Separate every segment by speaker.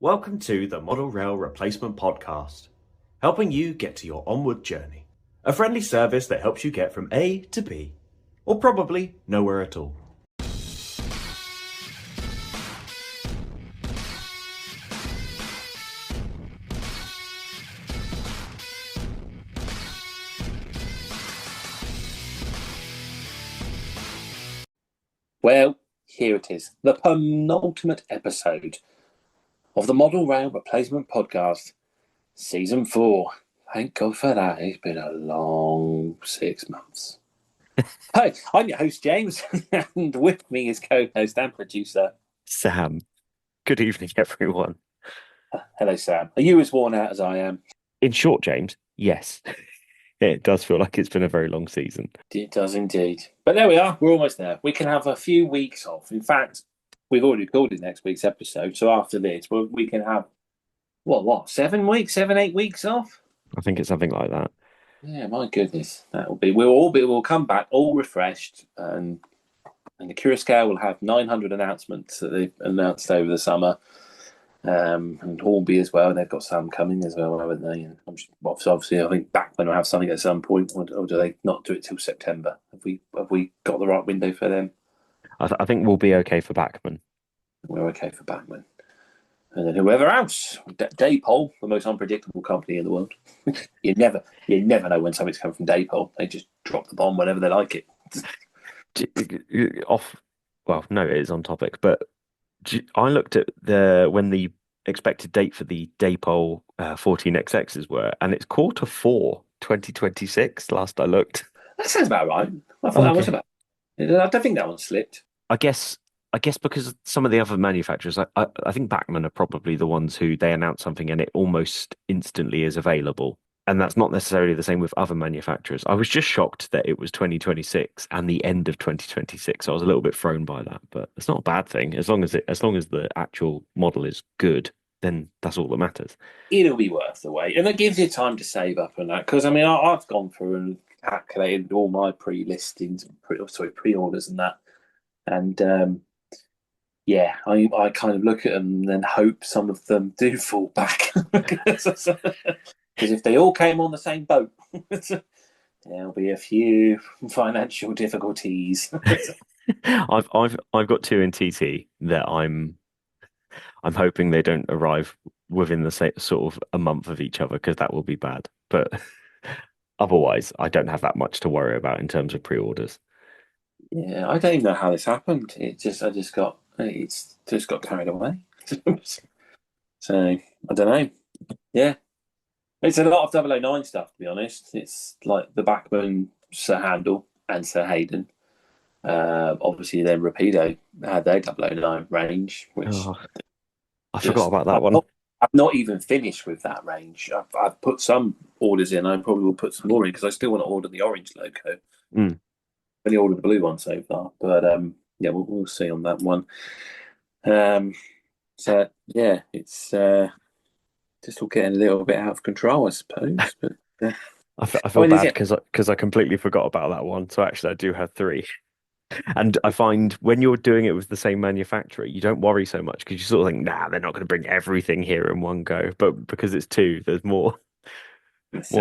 Speaker 1: Welcome to the Model Rail Replacement Podcast, helping you get to your onward journey. A friendly service that helps you get from A to B, or probably nowhere at all.
Speaker 2: Well, here it is, the penultimate episode of the Model Rail Replacement Podcast, Season 4. Thank God for that. It's been a long 6 months. Hi, I'm your host, James, and with me is co-host and producer,
Speaker 3: Sam. Good evening, everyone.
Speaker 2: Hello, Sam. Are you as worn out as I am?
Speaker 3: In short, James, yes. It does feel like it's been a very long season.
Speaker 2: It does indeed. But there we are. We're almost there. We can have a few weeks off. In fact, we've already recorded next week's episode. So after this, we can have, 7 weeks, 8 weeks off?
Speaker 3: I think it's something like that.
Speaker 2: Yeah, my goodness. We'll come back all refreshed, and the Curious Scale will have 900 announcements that they've announced over the summer. And Hornby as well. They've got some coming as well, haven't they? And obviously, I think Bachmann will have something at some point, or do they not do it till September? Have we got the right window for them?
Speaker 3: I think we'll be okay for Bachmann.
Speaker 2: We're okay for Bachmann. And then whoever else, Daypol, the most unpredictable company in the world. you never know when something's coming from Daypol. They just drop the bomb whenever they like it.
Speaker 3: Well, no, it is on topic, but I looked at when the expected date for the Daypol 14XXs were, and it's Q4 2026. Last I looked.
Speaker 2: That sounds about right. I thought that was about. I don't think that one slipped.
Speaker 3: I guess because some of the other manufacturers, I think Bachmann are probably the ones who they announce something and it almost instantly is available. And that's not necessarily the same with other manufacturers. I was just shocked that it was 2026 and the end of 2026. So I was a little bit thrown by that, but it's not a bad thing. As long as the actual model is good, then that's all that matters.
Speaker 2: It'll be worth the wait. And it gives you time to save up on that. Because, I mean, I've gone through and calculated all my pre-listings, pre-orders and that. And yeah, I kind of look at them and then hope some of them do fall back. Because if they all came on the same boat, there'll be a few financial difficulties.
Speaker 3: I've got two in TT that I'm hoping they don't arrive within the same sort of a month of each other, because that will be bad. But otherwise, I don't have that much to worry about in terms of pre-orders.
Speaker 2: Yeah, I don't even know how this happened. It's just got carried away. So I don't know. Yeah, it's a lot of 009 stuff, to be honest. It's like the Bachmann, Sir Handel, and Sir Hayden. Obviously, then Rapido had their 009 range, which
Speaker 3: I forgot about that one.
Speaker 2: I've not even finished with that range. I've put some orders in. I probably will put some more in because I still want to order the orange logo.
Speaker 3: Mm.
Speaker 2: Only ordered the blue one so far, but yeah, we'll see on that one. So yeah, it's just all getting a little bit out of control, I suppose. But
Speaker 3: I feel bad because I completely forgot about that one. So actually, I do have three. And I find when you're doing it with the same manufacturer, you don't worry so much because you sort of think, nah, they're not going to bring everything here in one go. But because it's two, there's more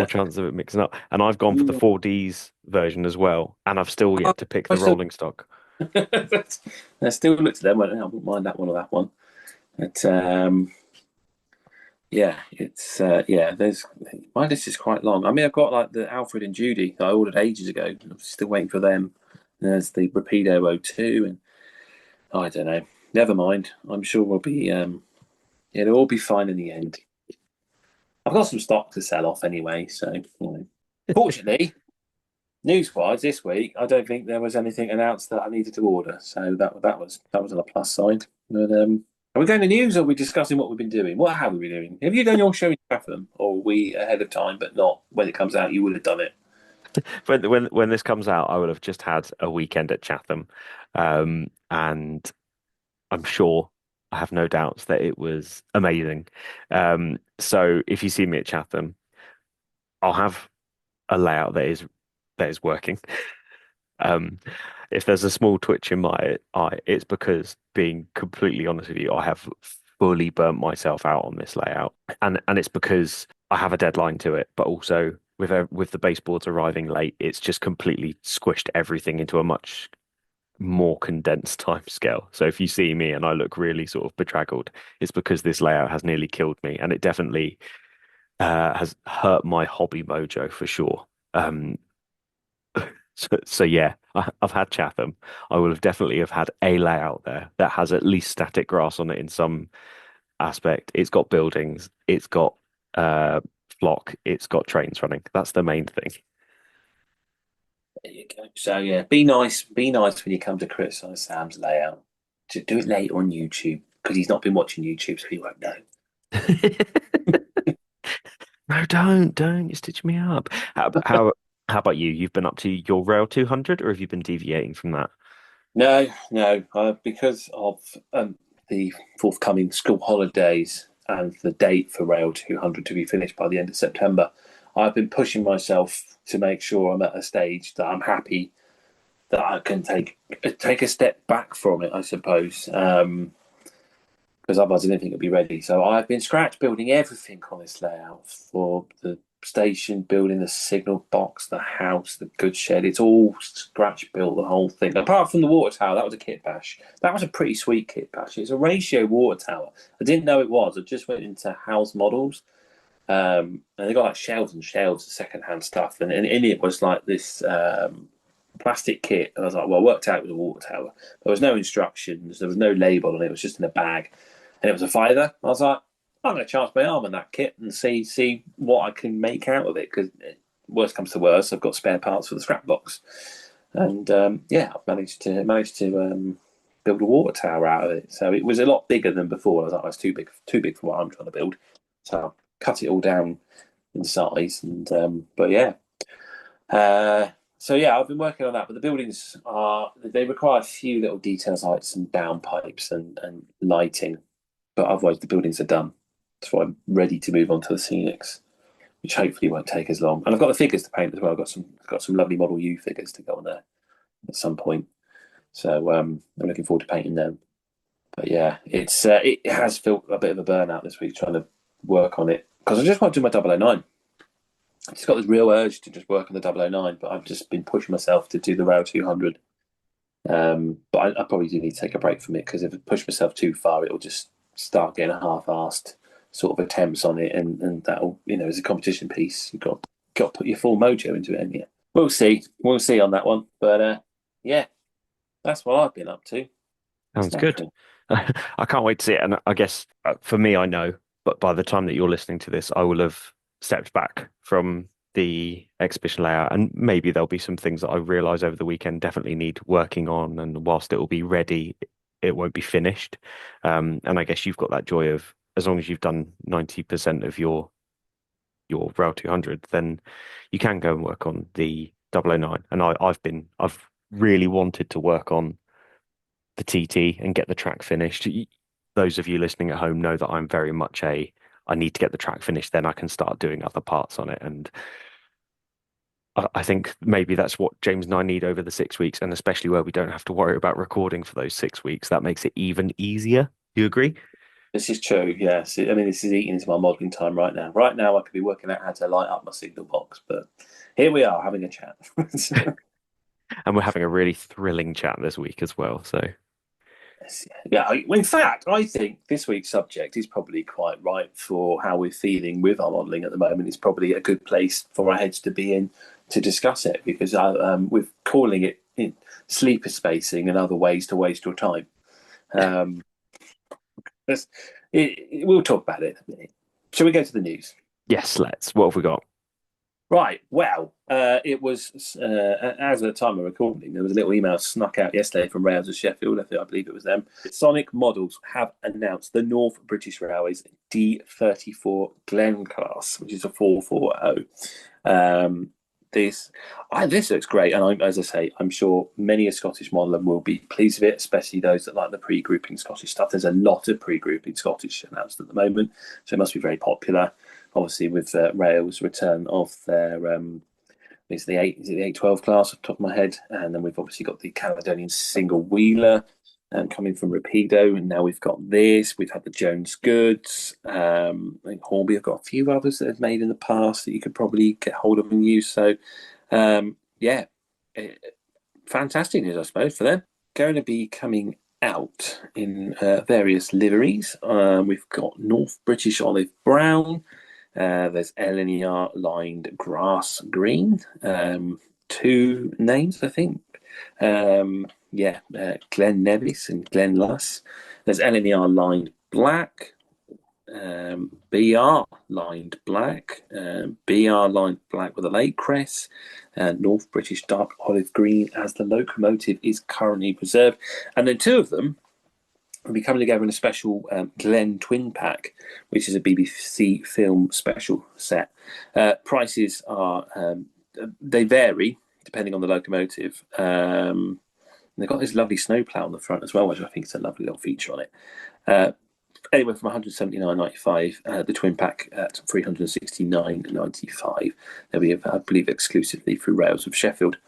Speaker 3: chance of it mixing up. And I've gone for the 4Ds version as well, and I've still yet to pick the rolling stock.
Speaker 2: I still looked at them. I wouldn't mind that one or that one. But yeah, it's There's my list is quite long. I mean, I've got like the Alfred and Judy that I ordered ages ago. I'm still waiting for them. There's the Rapido 02, and I don't know. Never mind. I'm sure we'll be. It'll all be fine in the end. I've got some stock to sell off anyway, so fortunately, news-wise this week, I don't think there was anything announced that I needed to order. So that was on the plus side. But are we going to news, or are we discussing what we've been doing? What have we been doing? Have you done your show in Chatham, or are we ahead of time, but not when it comes out? You would have done it.
Speaker 3: When this comes out, I will have just had a weekend at Chatham, and I'm sure, I have no doubts that it was amazing. So if you see me at Chatham, I'll have a layout that is working. If there's a small twitch in my eye, it's because, being completely honest with you, I have fully burnt myself out on this layout, and it's because I have a deadline to it, but also with the baseboards arriving late, it's just completely squished everything into a much more condensed time scale. So if you see me and I look really sort of bedraggled, it's because this layout has nearly killed me, and it definitely has hurt my hobby mojo for sure. So yeah, I've had Chatham. I will have definitely have had a layout there that has at least static grass on it in some aspect. It's got buildings, it's got flock, it's got trains running. That's the main thing.
Speaker 2: There you go. So yeah, be nice. Be nice when you come to criticise Sam's layout. Just do it later on YouTube because he's not been watching YouTube, so he won't know.
Speaker 3: No, don't. You're stitching me up. How about you? You've been up to your Rail 200, or have you been deviating from that?
Speaker 2: No, no, because of the forthcoming school holidays and the date for Rail 200 to be finished by the end of September, I've been pushing myself to make sure I'm at a stage that I'm happy that I can take a step back from it, I suppose, because otherwise I didn't think it'd be ready. So I've been scratch building everything on this layout for the station, building the signal box, the house, the goods shed. It's all scratch built, the whole thing. Apart from the water tower, that was a kit bash. That was a pretty sweet kit bash. It's a ratio water tower. I didn't know it was. I just went into house models. And they got like shelves and shelves of secondhand stuff, and in it was like this plastic kit. And I was like, well, I worked out it was a water tower. There was no instructions, there was no label on it. It was just in a bag, and it was a fiver. I was like, I'm going to chance my arm on that kit and see what I can make out of it. Because worst comes to worst, I've got spare parts for the scrap box, and yeah, I've managed to build a water tower out of it. So it was a lot bigger than before. I was like, it's too big for what I'm trying to build. So cut it all down in size, and but yeah. So yeah, I've been working on that. But the buildings they require a few little details like some downpipes and lighting, but otherwise the buildings are done. So I'm ready to move on to the scenics, which hopefully won't take as long. And I've got the figures to paint as well. I've got some lovely Model U figures to go on there at some point. So I'm looking forward to painting them. But yeah, it has felt a bit of a burnout this week trying to work on it because I just want to do my 009. I just got this real urge to just work on the 009, but I've just been pushing myself to do the Rail 200. But I probably do need to take a break from it because if I push myself too far, it'll just start getting half-assed sort of attempts on it, and that'll, as a competition piece, you've got to put your full mojo into it, haven't you? We'll see on that one. But yeah, that's what I've been up to.
Speaker 3: Sounds good. I can't wait to see it. And I guess for me, I know, but by the time that you're listening to this, I will have stepped back from the exhibition layout, and maybe there'll be some things that I realise over the weekend definitely need working on. And whilst it will be ready, it won't be finished. And I guess you've got that joy of as long as you've done 90% of your Rail 200, then you can go and work on the 009. And I've really wanted to work on the TT and get the track finished. Those of you listening at home know that I'm very much I need to get the track finished, then I can start doing other parts on it. And I think maybe that's what James and I need over the 6 weeks, and especially where we don't have to worry about recording for those 6 weeks. That makes it even easier. You agree?
Speaker 2: This is true, yes. I mean, this is eating into my modelling time right now. Right now, I could be working out how to light up my signal box, but here we are having a chat.
Speaker 3: And we're having a really thrilling chat this week as well. So,
Speaker 2: yeah, in fact, I think this week's subject is probably quite right for how we're feeling with our modelling at the moment. It's probably a good place for our heads to be in to discuss it because we're calling it sleeper spacing and other ways to waste your time. We'll talk about it in a minute. Shall we go to the news?
Speaker 3: yes, let's. What have we got?
Speaker 2: Right. Well, it was as of the time of recording, there was a little email snuck out yesterday from Rails of Sheffield. I believe it was them. Sonic Models have announced the North British Railways D34 Glen class, which is a 440. This looks great, and as I say, I'm sure many a Scottish modeler will be pleased with it, especially those that like the pre-grouping Scottish stuff. There's a lot of pre-grouping Scottish announced at the moment, so it must be very popular. Obviously, with Rail's return of their it's the 812 class off the top of my head, and then we've obviously got the Caledonian single wheeler coming from Rapido, and now we've got this. We've had the Jones Goods. I think Hornby have got a few others that have made in the past that you could probably get hold of and use. So, fantastic news, I suppose, for them. Going to be coming out in various liveries. We've got North British Olive Brown. There's LNER lined grass green. 2 names, I think. Glen Nevis and Glen Luss. There's LNER lined black. BR lined black. BR lined black with a lake crest. North British dark olive green as the locomotive is currently preserved. And then 2 of them will be coming together in a special Glen Twin Pack, which is a BBC film special set. Prices are, they vary depending on the locomotive. They've got this lovely snowplow on the front as well, which I think is a lovely little feature on it. Anywhere from £179.95, the twin pack at £369.95. They'll be, I believe, exclusively through Rails of Sheffield.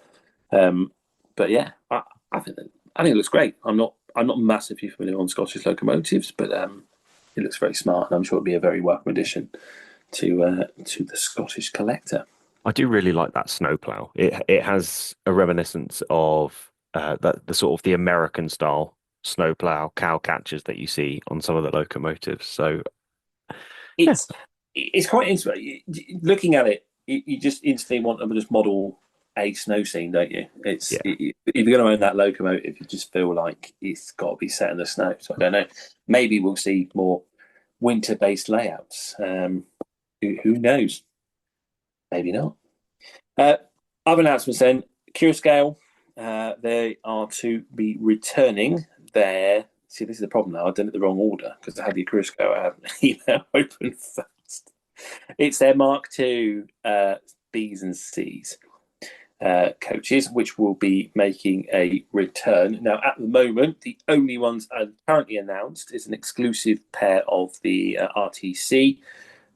Speaker 2: But yeah, I think it looks great. I'm not massively familiar on Scottish locomotives, but it looks very smart, and I'm sure it'll be a very welcome addition to the Scottish collector.
Speaker 3: I do really like that snowplow. It has a reminiscence of the sort of the American style snowplow cow catchers that you see on some of the locomotives. So
Speaker 2: it's quite interesting. Looking at it, you just instantly want to just model a snow scene, don't you? If you're going to own that locomotive, you just feel like it's got to be set in the snow. So I don't know. Maybe we'll see more winter-based layouts. Who knows? Maybe not. Other announcements then. Curioscale, they are to be returning their... See, this is the problem now. I've done it the wrong order because I had the Curioscale email open first. It's their Mark II Bs and Cs coaches, which will be making a return. Now, at the moment, the only ones currently announced is an exclusive pair of the RTC.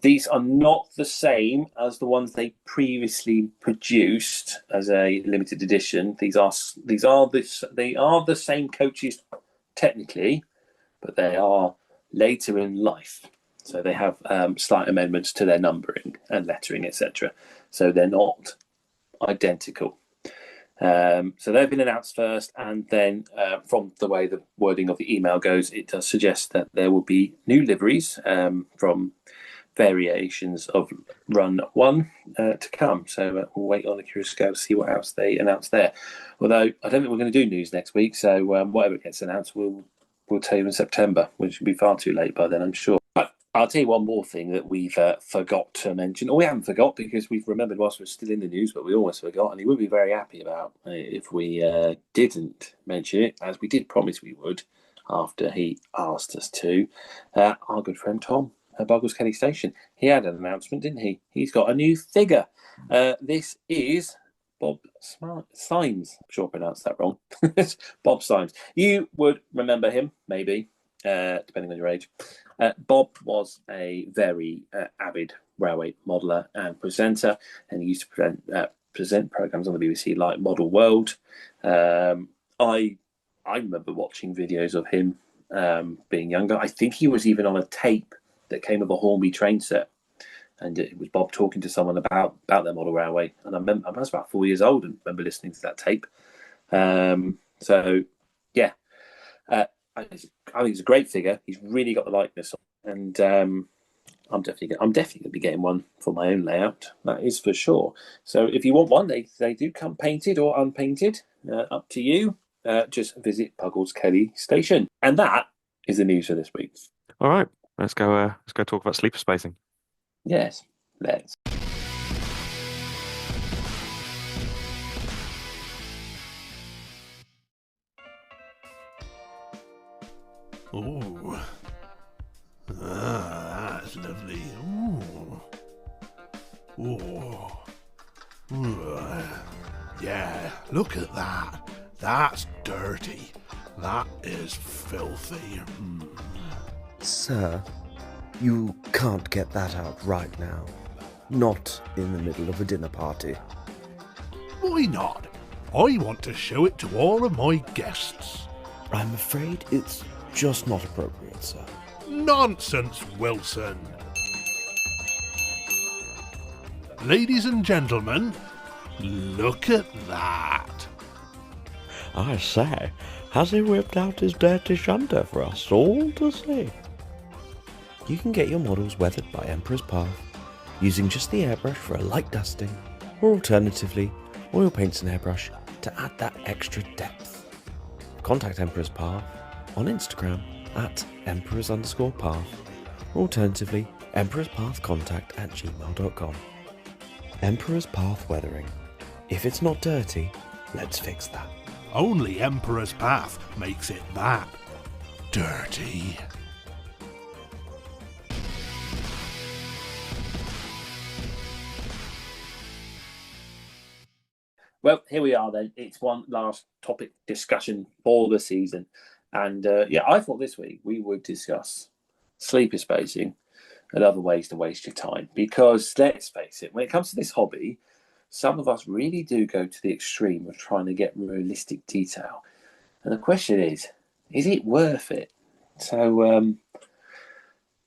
Speaker 2: These are not the same as the ones they previously produced as a limited edition. They are the same coaches technically, but they are later in life. So they have slight amendments to their numbering and lettering, etc. So they're not identical. So they've been announced first, and then from the way the wording of the email goes, it does suggest that there will be new liveries from variations of Run 1 to come. So we'll wait on the Curioscale to see what else they announce there. Although I don't think we're going to do news next week, so whatever gets announced, we'll tell you in September, which will be far too late by then, I'm sure. But I'll tell you one more thing that we've forgot to mention. Or we haven't forgot because we've remembered whilst we're still in the news, but we almost forgot, and he would be very happy about if we didn't mention it, as we did promise we would after he asked us to. Our good friend Tom at Buggles Kelly Station. He had an announcement, didn't he? He's got a new figure. This is Bob Symes. I'm sure I pronounced that wrong. Bob Symes. You would remember him, maybe, depending on your age. Bob was a very avid railway modeller and presenter, and he used to present programs on the BBC like Model World. I remember watching videos of him being younger. I think he was even on a tape that came with a Hornby train set, and it was Bob talking to someone about their model railway. And I remember I was about 4 years old and remember listening to that tape. So yeah, I think he's a great figure. He's really got the likeness on, and I'm definitely going to be getting one for my own layout. That is for sure. So if you want one, they do come painted or unpainted. Up to you. Just visit Buggles Kelly Station, and that is the news for this week.
Speaker 3: all right, let's go talk about sleeper spacing.
Speaker 2: Yes, let's.
Speaker 4: Ooh. That's lovely. Ooh. Ooh. Ooh. Yeah, look at that. That's dirty. That is filthy.
Speaker 5: Sir, you can't get that out right now. Not in the middle of a dinner party.
Speaker 4: Why not? I want to show it to all of my guests.
Speaker 5: I'm afraid it's just not appropriate, sir.
Speaker 4: Nonsense, Wilson. Ladies and gentlemen, look at that.
Speaker 5: I say, has he whipped out his dirty shunter for us all to see? You can get your models weathered by Emperor's Path using just the airbrush for a light dusting, or alternatively, oil paints and airbrush to add that extra depth. Contact Emperor's Path on Instagram at emperors_path, or alternatively, emperorspathcontact@gmail.com. Emperor's Path Weathering. If it's not dirty, let's fix that.
Speaker 4: Only Emperor's Path makes it that dirty.
Speaker 2: Well, here we are then. It's one last topic discussion for the season. And I thought this week we would discuss sleeper spacing and other ways to waste your time. Because let's face it, when it comes to this hobby, some of us really do go to the extreme of trying to get realistic detail. And the question is it worth it? So,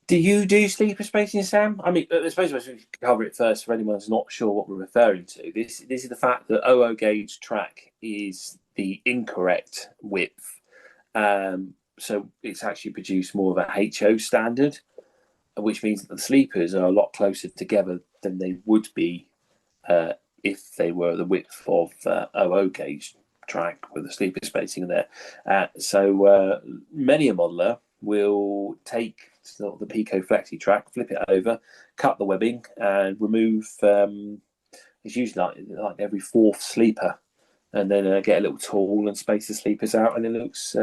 Speaker 2: do you do sleeper spacing, Sam? I mean, I suppose we should cover it first for anyone who's not sure what we're referring to. This is the fact that OO gauge track is the incorrect width. So it's actually produced more of a HO standard, which means that the sleepers are a lot closer together than they would be if they were the width of OO gauge track with the sleeper spacing there. So many a modeler will take sort of the Pico Flexi track, flip it over, cut the webbing, and remove. It's usually like every fourth sleeper, and then get a little tool and space the sleepers out, and it looks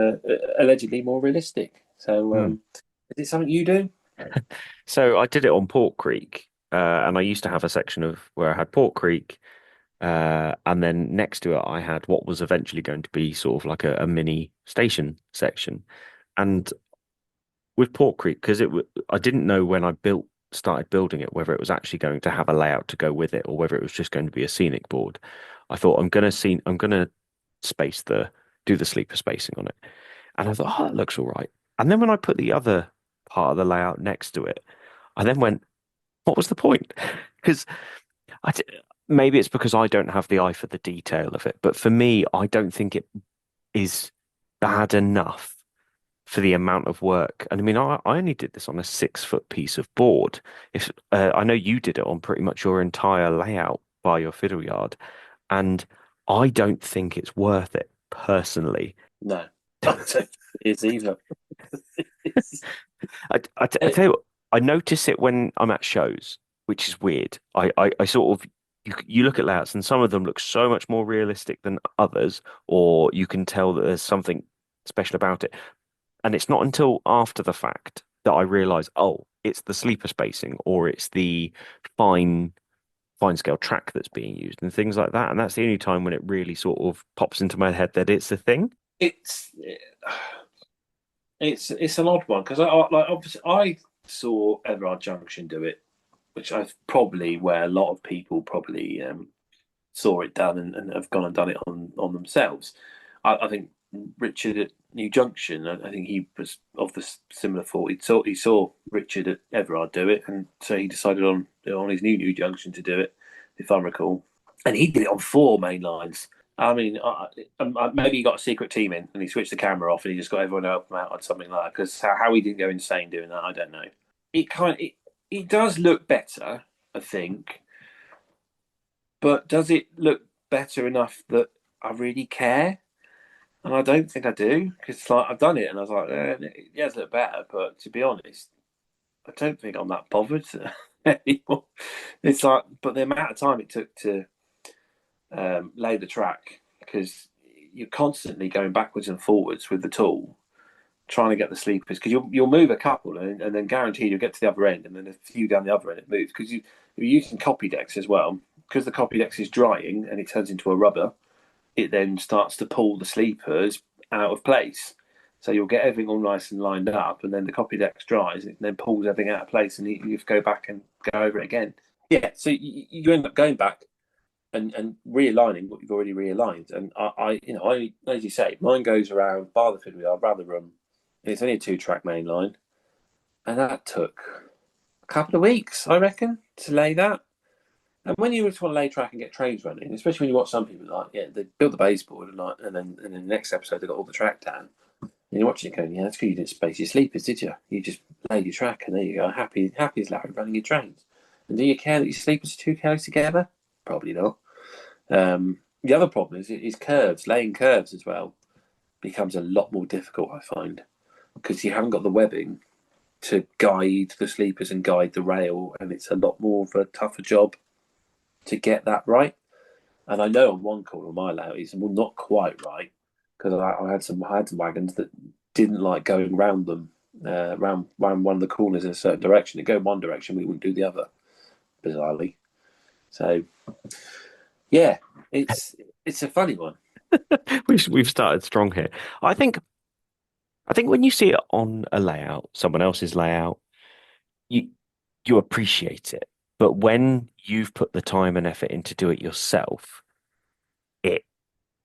Speaker 2: allegedly more realistic. So, is it something you do?
Speaker 3: So I did it on Port Creek, and I used to have a section of where I had Port Creek, and then next to it I had what was eventually going to be sort of like a mini station section. And with Port Creek, because I didn't know when I started building it whether it was actually going to have a layout to go with it or whether it was just going to be a scenic board. I thought I'm gonna do the sleeper spacing on it, and I thought, oh, that looks all right. And then when I put the other part of the layout next to it, I then went, what was the point? Because maybe it's because I don't have the eye for the detail of it, but for me, I don't think it is bad enough for the amount of work. And I mean, I only did this on a 6-foot piece of board. If I know you did it on pretty much your entire layout by your fiddle yard, and I don't think it's worth it personally.
Speaker 2: No, it's either.
Speaker 3: I tell you what, I notice it when I'm at shows, which is weird. I sort of you look at layouts and some of them look so much more realistic than others, or you can tell that there's something special about it. And it's not until after the fact that I realise, oh, it's the sleeper spacing or it's the fine scale track that's being used and things like that. And that's the only time when it really sort of pops into my head that it's a thing.
Speaker 2: It's an odd one because I saw Everard Junction do it, which I probably where a lot of people probably saw it done and have gone and done it on themselves. I think Richard at New Junction, I think he was of the similar thought. He saw Richard at Everard do it, and so he decided on his New Junction to do it, if I recall. And he did it on 4 main lines. I mean, maybe he got a secret team in and he switched the camera off and he just got everyone to help him out on something like that. Because how he didn't go insane doing that, I don't know. It does look better, I think, but does it look better enough that I really care? And I don't think I do, because I've done it and I was like, it does look better, but to be honest, I don't think I'm that bothered anymore. It's like, but the amount of time it took to lay the track, because you're constantly going backwards and forwards with the tool, trying to get the sleepers, because you'll move a couple and then guaranteed you'll get to the other end, and then a few down the other end it moves, because you're using Copydex as well, because the Copydex is drying and it turns into a rubber. It then starts to pull the sleepers out of place. So you'll get everything all nice and lined up, and then the Copydex dries, and it then pulls everything out of place, and you have to go back and go over it again. Yeah, so you end up going back and realigning what you've already realigned. And I as you say, mine goes around Barleyford we are Rotherham, and it's only a 2-track main line, and that took a couple of weeks, I reckon, to lay that. And when you just want to lay track and get trains running, especially when you watch some people like, yeah, they build the baseboard and then the next episode they got all the track down. And you're watching it going, yeah, that's because you didn't space your sleepers, did you? You just laid your track and there you go, happy as Larry running your trains. And do you care that your sleepers are too close together? Probably not. The other problem is curves, laying curves as well becomes a lot more difficult, I find, because you haven't got the webbing to guide the sleepers and guide the rail, and it's a lot more of a tougher job to get that right. And I know on one corner my layout is not quite right because I had some wagons that didn't like going round them, round one of the corners in a certain direction. It go in one direction, we wouldn't do the other, bizarrely. So yeah, it's a funny one.
Speaker 3: We've started strong here. I think when you see it on a layout, someone else's layout, you appreciate it. But when you've put the time and effort in to do it yourself,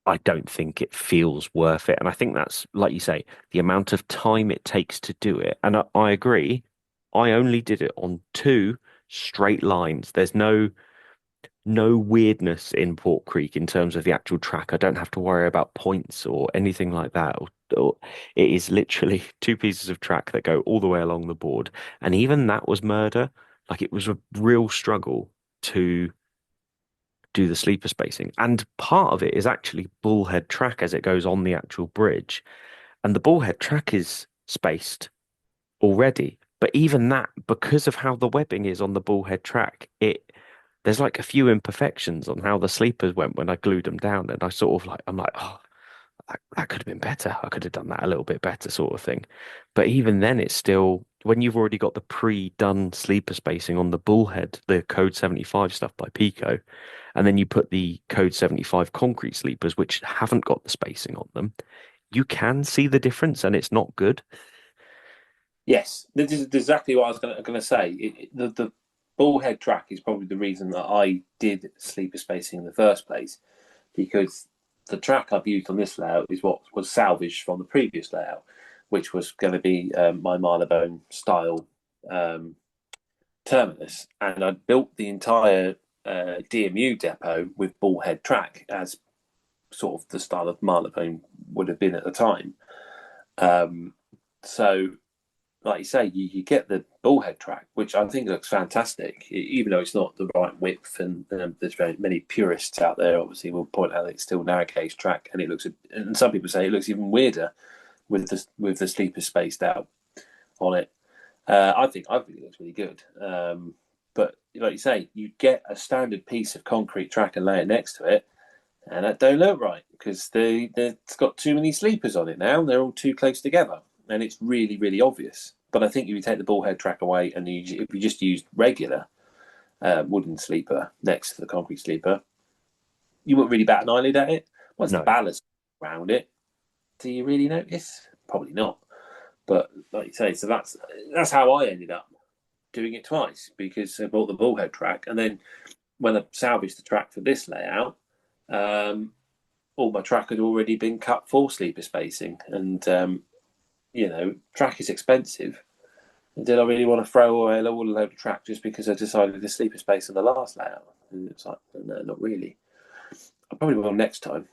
Speaker 3: I don't think it feels worth it. And I think that's, like you say, the amount of time it takes to do it. And I agree. I only did it on 2 straight lines. There's no weirdness in Port Creek in terms of the actual track. I don't have to worry about points or anything like that. Or it is literally 2 pieces of track that go all the way along the board. And even that was murder. Like, it was a real struggle to do the sleeper spacing. And part of it is actually bullhead track as it goes on the actual bridge. And the bullhead track is spaced already. But even that, because of how the webbing is on the bullhead track, there's like a few imperfections on how the sleepers went when I glued them down. And I'm like, oh, that could have been better. I could have done that a little bit better, sort of thing. But even then, it's still, when you've already got the pre-done sleeper spacing on the bullhead, the Code 75 stuff by Pico, and then you put the Code 75 concrete sleepers, which haven't got the spacing on them, you can see the difference, and it's not good.
Speaker 2: Yes, this is exactly what I was going to say. The bullhead track is probably the reason that I did sleeper spacing in the first place, because the track I've used on this layout is what was salvaged from the previous layout, which was going to be my Marylebone style terminus. And I built the entire DMU depot with bullhead track as sort of the style of Marylebone would have been at the time. So, like you say, you get the bullhead track, which I think looks fantastic, even though it's not the right width. And there's very many purists out there, obviously, will point out it's still narrow gauge track, and it looks. And some people say it looks even weirder with the sleeper spaced out on it. I think it looks really good. But like you say, you get a standard piece of concrete track and lay it next to it, and that don't look right because it's got too many sleepers on it now. They're all too close together. And it's really, really obvious. But I think if you take the bullhead track away and if you just used regular wooden sleeper next to the concrete sleeper, you wouldn't really bat an eyelid at it. Once the ballast around it, do you really notice? Probably not. But like you say, so that's how I ended up doing it twice, because I bought the bullhead track, and then when I salvaged the track for this layout, all my track had already been cut for sleeper spacing, and track is expensive. And did I really want to throw away a load of track just because I decided to sleeper space on the last layout? And it's like, no, not really. I probably will next time.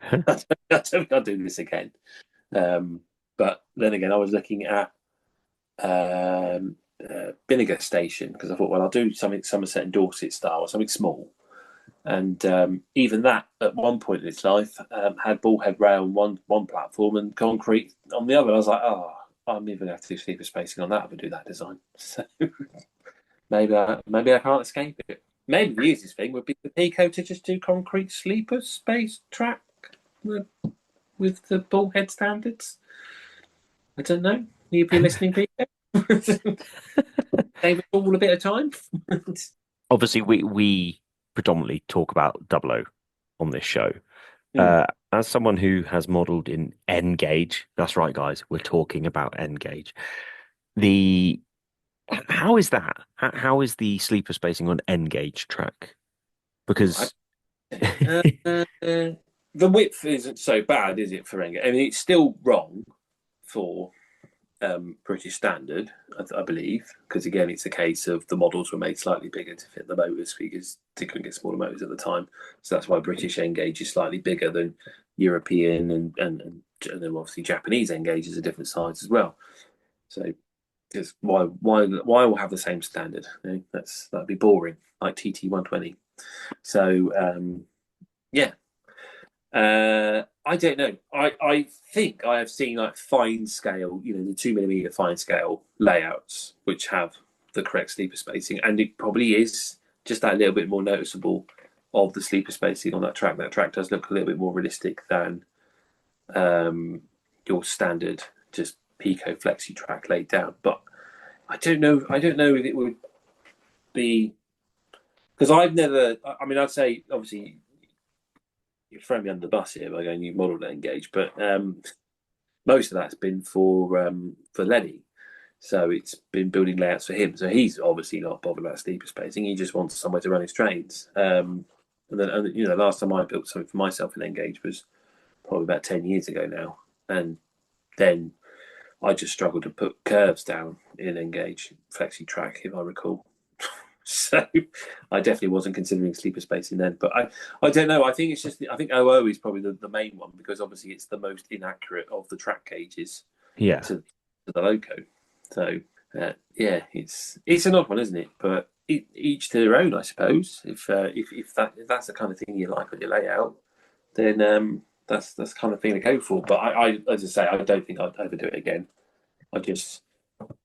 Speaker 2: I don't think I'll do this again. But then again, I was looking at Vinegar Station, because I thought, well, I'll do something Somerset and Dorset style, something small. And even that, at one point in its life, had bullhead rail on one platform and concrete on the other. I was like, oh, I'm even going to have to do sleeper spacing on that if I do that design. So maybe I can't escape it. Maybe the easiest thing would be for Pico to just do concrete sleeper space track with the bullhead standards. I don't know. You've been listening, Pico? Save all a bit of time.
Speaker 3: Obviously, we predominantly talk about 00 on this show. As someone who has modelled in N gauge, that's right, guys, we're talking about N gauge. How is that? How is the sleeper spacing on N gauge track? Because
Speaker 2: The width isn't so bad, is it, for Engage? I mean, it's still wrong for British standard, I believe, because again, it's a case of the models were made slightly bigger to fit the motors because they couldn't get smaller motors at the time. So that's why British Engage is slightly bigger than European and then obviously Japanese Engage is a different size as well. So because why we'll have the same standard? You know, that'd be boring, like TT120. So yeah, I don't know. I think I have seen like fine scale, you know, the 2 mm fine scale layouts which have the correct sleeper spacing, and it probably is just that little bit more noticeable of the sleeper spacing on that track. That track does look a little bit more realistic than your standard just Pico Flexi track laid down. But I don't know. I don't know if it would be because I've never. I mean, I'd say obviously you throw me under the bus here by going you model to Engage, but most of that's been for Lenny. So it's been building layouts for him. So he's obviously not bothered about sleeper spacing. He just wants somewhere to run his trains. And then, you know, last time I built something for myself in Engage was probably about 10 years ago now. And then I just struggled to put curves down in Engage Flexi Track, if I recall. So I definitely wasn't considering sleeper spacing then. But I don't know. I think it's just I think OO is probably the main one because obviously it's the most inaccurate of the track gauges
Speaker 3: Yeah.
Speaker 2: to the loco. So yeah, it's an odd one, isn't it? But each to their own, I suppose. If that's the kind of thing you like on your layout, then that's the kind of thing to go for. But I as I say, I don't think I'd ever do it again. I just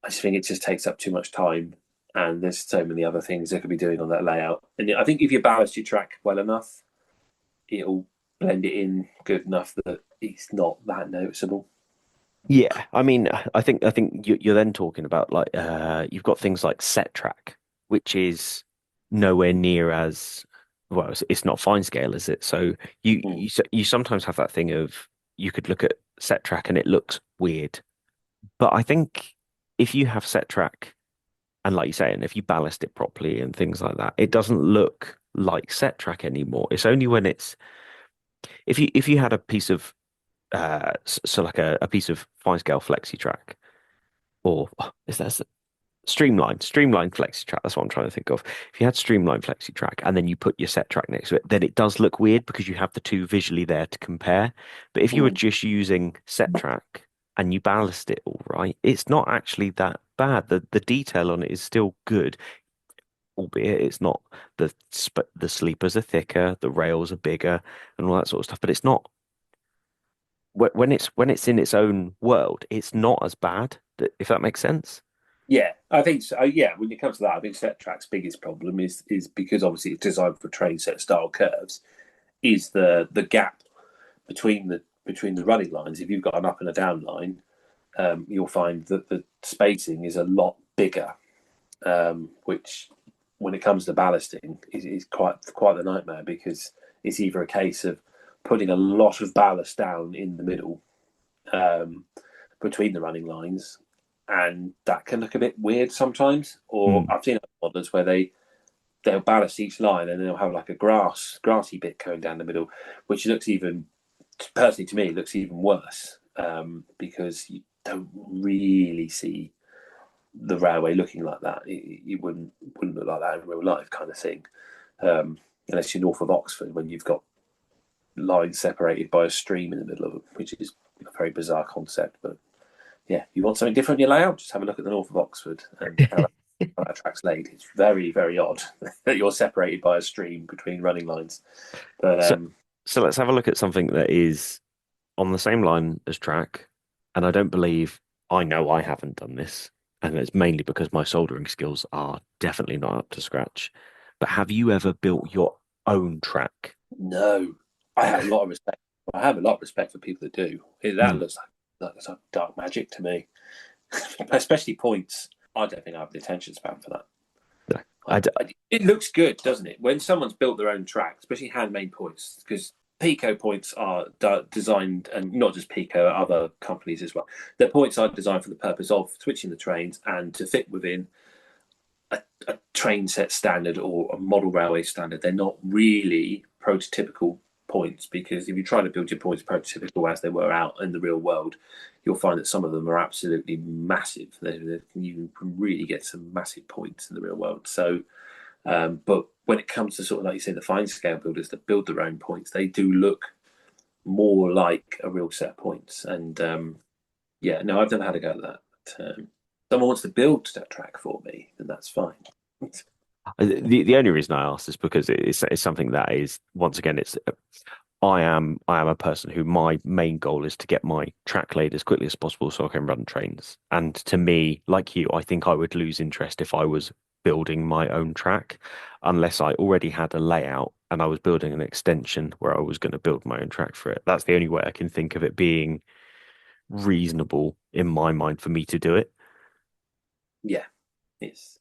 Speaker 2: think it just takes up too much time, and there's so many other things they could be doing on that layout. And I think if you ballast your track well enough, it'll blend it in good enough that it's not that noticeable.
Speaker 3: Yeah, I mean, I think you're then talking about like you've got things like set track, which is nowhere near as well. It's not fine scale, is it? So you sometimes have that thing of you could look at set track and it looks weird, but I think if you have set track and like you say, and if you ballast it properly and things like that, it doesn't look like set track anymore. It's only when it's if you had a piece of so like a piece of fine scale flexi track, or is that streamline flexi track? That's what I'm trying to think of. If you had streamline flexi track and then you put your set track next to it, then it does look weird because you have the two visually there to compare. But if you were just using set track and you ballast it all right, it's not actually that bad. The detail on it is still good, albeit it's not the sleepers are thicker, the rails are bigger, and all that sort of stuff. But it's not when it's in its own world, it's not as bad. If that makes sense.
Speaker 2: Yeah, I think so. Yeah, when it comes to that, I think set track's biggest problem is because obviously it's designed for train set style curves, is the gap between the running lines. If you've got an up and a down line, you'll find that the spacing is a lot bigger, which when it comes to ballasting is quite the nightmare because it's either a case of putting a lot of ballast down in the middle between the running lines, and that can look a bit weird sometimes. Or I've seen models where they'll ballast each line and they'll have like a grassy bit going down the middle, which looks even, personally to me, looks even worse because you don't really see the railway looking like that. You wouldn't look like that in real life, kind of thing, unless you're north of Oxford when you've got lines separated by a stream in the middle of them, which is a very bizarre concept. But yeah, you want something different in your layout, just have a look at the north of Oxford and how that track's laid. It's very, very odd that you're separated by a stream between running lines. But
Speaker 3: so let's have a look at something that is on the same line as track, and I know I haven't done this, and it's mainly because my soldering skills are definitely not up to scratch. But have you ever built your own track?
Speaker 2: No, I have a lot of respect. I have a lot of respect for people that do. That looks like dark magic to me, especially points. I don't think I have the attention span for that. It looks good, doesn't it? When someone's built their own track, especially handmade points, because Pico points are designed, and not just Pico, other companies as well. Their points are designed for the purpose of switching the trains and to fit within a train set standard or a model railway standard. They're not really prototypical points, because if you try to build your points prototypical as they were out in the real world, you'll find that some of them are absolutely massive. You can really get some massive points in the real world. So, but when it comes to sort of, like you say, the fine scale builders that build their own points, they do look more like a real set of points. And yeah, no, I've never had a go at that. Someone wants to build that track for me, then that's fine.
Speaker 3: The only reason I asked is because it's something that is, once again, I am a person who, my main goal is to get my track laid as quickly as possible so I can run trains. And to me, like you, I think I would lose interest if I was building my own track, unless I already had a layout and I was building an extension where I was going to build my own track for it. That's the only way I can think of it being reasonable in my mind for me to do it.
Speaker 2: Yeah, it's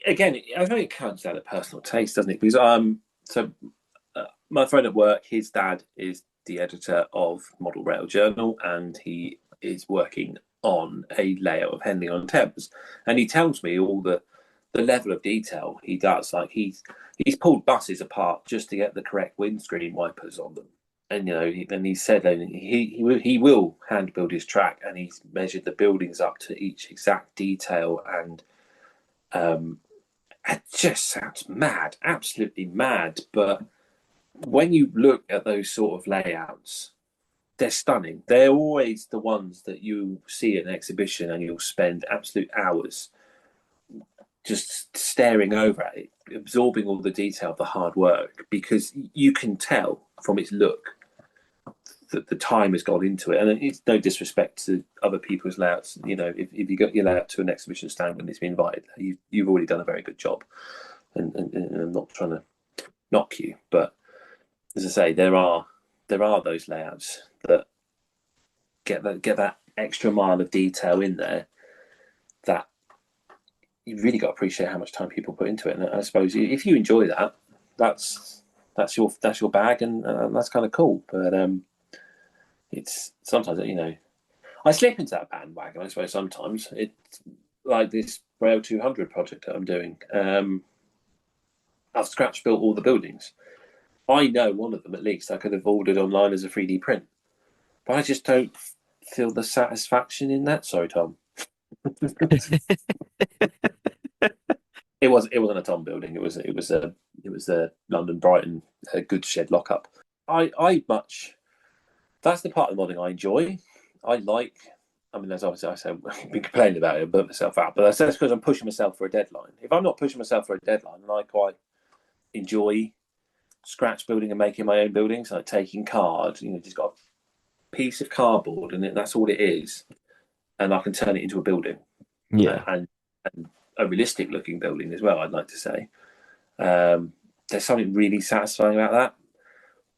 Speaker 2: again, I think it comes down to personal taste, doesn't it? Because my friend at work, his dad is the editor of Model Rail Journal, and he is working on a layout of Henley on Thames, and he tells me all the level of detail he does. Like he's pulled buses apart just to get the correct windscreen wipers on them, and he said he will hand build his track, and he's measured the buildings up to each exact detail, and it just sounds mad, absolutely mad. But when you look at those sort of layouts, they're stunning. They're always the ones that you see at an exhibition and you'll spend absolute hours just staring over at it, absorbing all the detail, the hard work, because you can tell from its look that the time has gone into it. And it's no disrespect to other people's layouts. If you got your layout to an exhibition stand when it's been invited, you've already done a very good job. And I'm not trying to knock you, but as I say, there are those layouts that get that extra mile of detail in there that you've really got to appreciate how much time people put into it. And I suppose if you enjoy that, that's your bag, and that's kind of cool. But it's sometimes I slip into that bandwagon. I suppose sometimes it's like this Rail 200 project that I'm doing. I've scratch built all the buildings. I know one of them at least I could have ordered online as a 3D print, but I just don't feel the satisfaction in that. Sorry, Tom. It wasn't a Tom building. It was a London Brighton goods shed lockup. That's the part of the modding I enjoy. As obviously I said, I've been complaining about it, I burnt myself out, but that's because I'm pushing myself for a deadline. If I'm not pushing myself for a deadline, then I quite enjoy scratch building and making my own buildings, like taking cards. Just got a piece of cardboard, and that's all it is, and I can turn it into a building.
Speaker 3: Yeah,
Speaker 2: and a realistic looking building as well, I'd like to say. There's something really satisfying about that,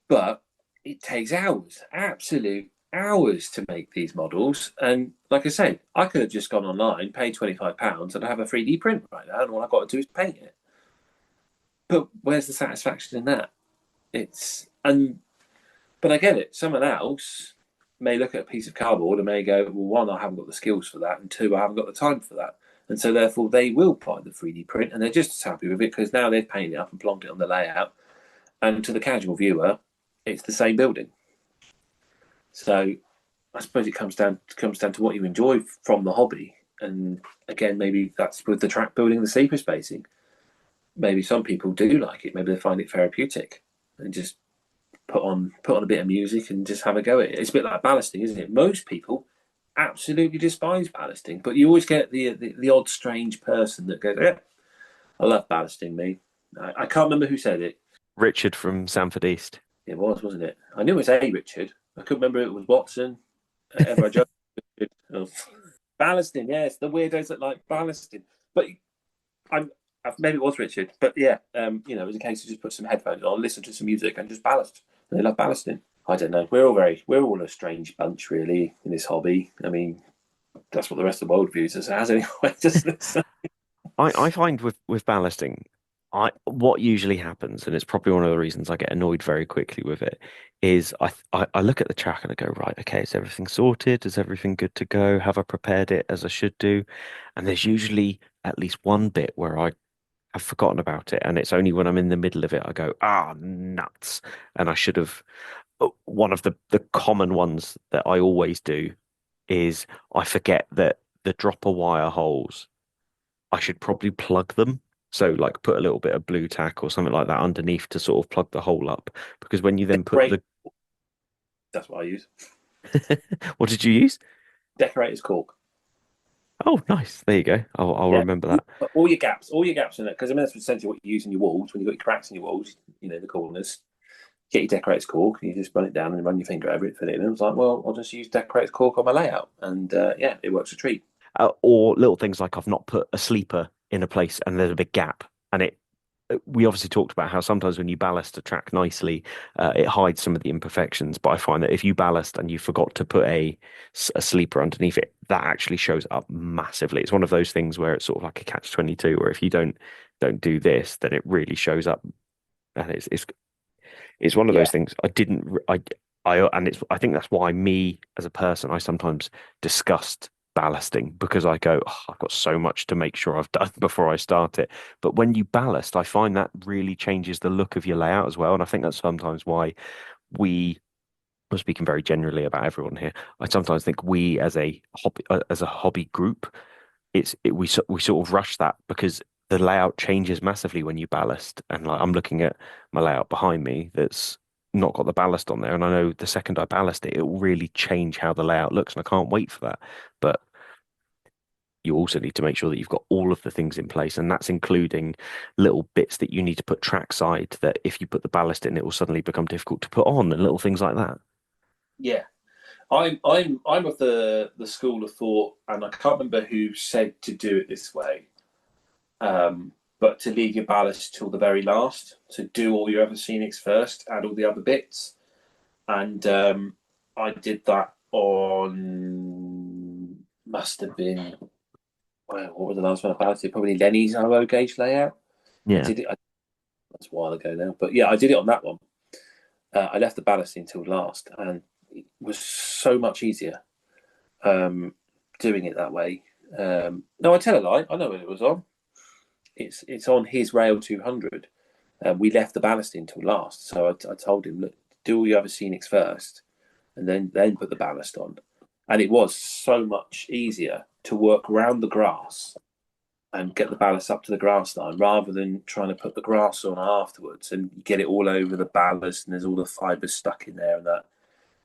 Speaker 2: but it takes hours, absolute hours, to make these models. And like I say, I could have just gone online, paid £25, and I have a 3D print right now, and all I've got to do is paint it. But where's the satisfaction in that? But I get it. Someone else may look at a piece of cardboard and may go, well, one, I haven't got the skills for that, and two, I haven't got the time for that. And so therefore they will buy the 3D print, and they're just as happy with it because now they've painted it up and plonked it on the layout. And to the casual viewer, it's the same building. So I suppose it comes down to what you enjoy from the hobby. And again, maybe that's with the track building, the sleeper spacing. Maybe some people do like it. Maybe they find it therapeutic and just put on a bit of music and just have a go at it. It's a bit like ballasting, isn't it? Most people absolutely despise ballasting, but you always get the odd strange person that goes, yeah, I love ballasting, me. I can't remember who said it.
Speaker 3: Richard from Sanford East.
Speaker 2: It was, wasn't it? I knew it was a Richard. I couldn't remember if it was Watson. Ever I joke. Ballasting, yes, the weirdos that like ballasting. But maybe it was Richard. But yeah, it was a case of just put some headphones on, listen to some music, and just ballast. And they love ballasting. I don't know. We're all a strange bunch, really, in this hobby. I mean, that's what the rest of the world views us as, anyway.
Speaker 3: I find with ballasting, what usually happens, and it's probably one of the reasons I get annoyed very quickly with it, is I look at the track and I go, right, okay, is everything sorted? Is everything good to go? Have I prepared it as I should do? And there's usually at least one bit where I have forgotten about it, and it's only when I'm in the middle of it I go, nuts. And I should have. One of the common ones that I always do is I forget that the dropper wire holes, I should probably plug them. So like put a little bit of blue tack or something like that underneath to sort of plug the hole up. Because when you then put
Speaker 2: Great. That's what I use.
Speaker 3: what did you use?
Speaker 2: Decorator's cork.
Speaker 3: Oh, nice. There you go. I'll
Speaker 2: Yeah.
Speaker 3: remember that.
Speaker 2: All your gaps in it, because I mean that's essentially what you use in your walls when you've got your cracks in your walls. You know, the corners. Get your decorator's cork, and you just run it down and run your finger over it, fill it in. And I was like, well, I'll just use decorator's cork on my layout, and yeah, it works a treat.
Speaker 3: Or little things like I've not put a sleeper in a place and there's a big gap, and we obviously talked about how sometimes when you ballast a track nicely, it hides some of the imperfections. But I find that if you ballast and you forgot to put a sleeper underneath it, that actually shows up massively. It's one of those things where it's sort of like a catch-22, where if you don't do this, then it really shows up, and it's one of those things. I think that's why me as a person, I sometimes disgust ballasting, because I go, I've got so much to make sure I've done before I start it. But when you ballast, I find that really changes the look of your layout as well. And I think that's sometimes why we're speaking very generally about everyone here. I sometimes think we as a hobby group, we sort of rush that because the layout changes massively when you ballast. And like I'm looking at my layout behind me that's not got the ballast on there, and I know the second I ballast it, it will really change how the layout looks, and I can't wait for that. But you also need to make sure that you've got all of the things in place, and that's including little bits that you need to put trackside that if you put the ballast in, it will suddenly become difficult to put on, and little things like that.
Speaker 2: Yeah, I'm of the school of thought, and I can't remember who said to do it this way, but to leave your ballast till the very last. To do all your other scenics first, add all the other bits, and I did that on must have been what was the last one I ballasted? Probably Lenny's narrow gauge layout. I
Speaker 3: Yeah.
Speaker 2: did it. That's a while ago now, but yeah, I did it on that one. I left the ballasting till last, and it was so much easier doing it that way. No, I tell a lie. I know what it was on. It's on his Rail 200. We left the ballasting till last, so I told him, look, do all your other scenics first, and then put the ballast on. And it was so much easier to work around the grass and get the ballast up to the grass line rather than trying to put the grass on afterwards and get it all over the ballast, and there's all the fibres stuck in there and that.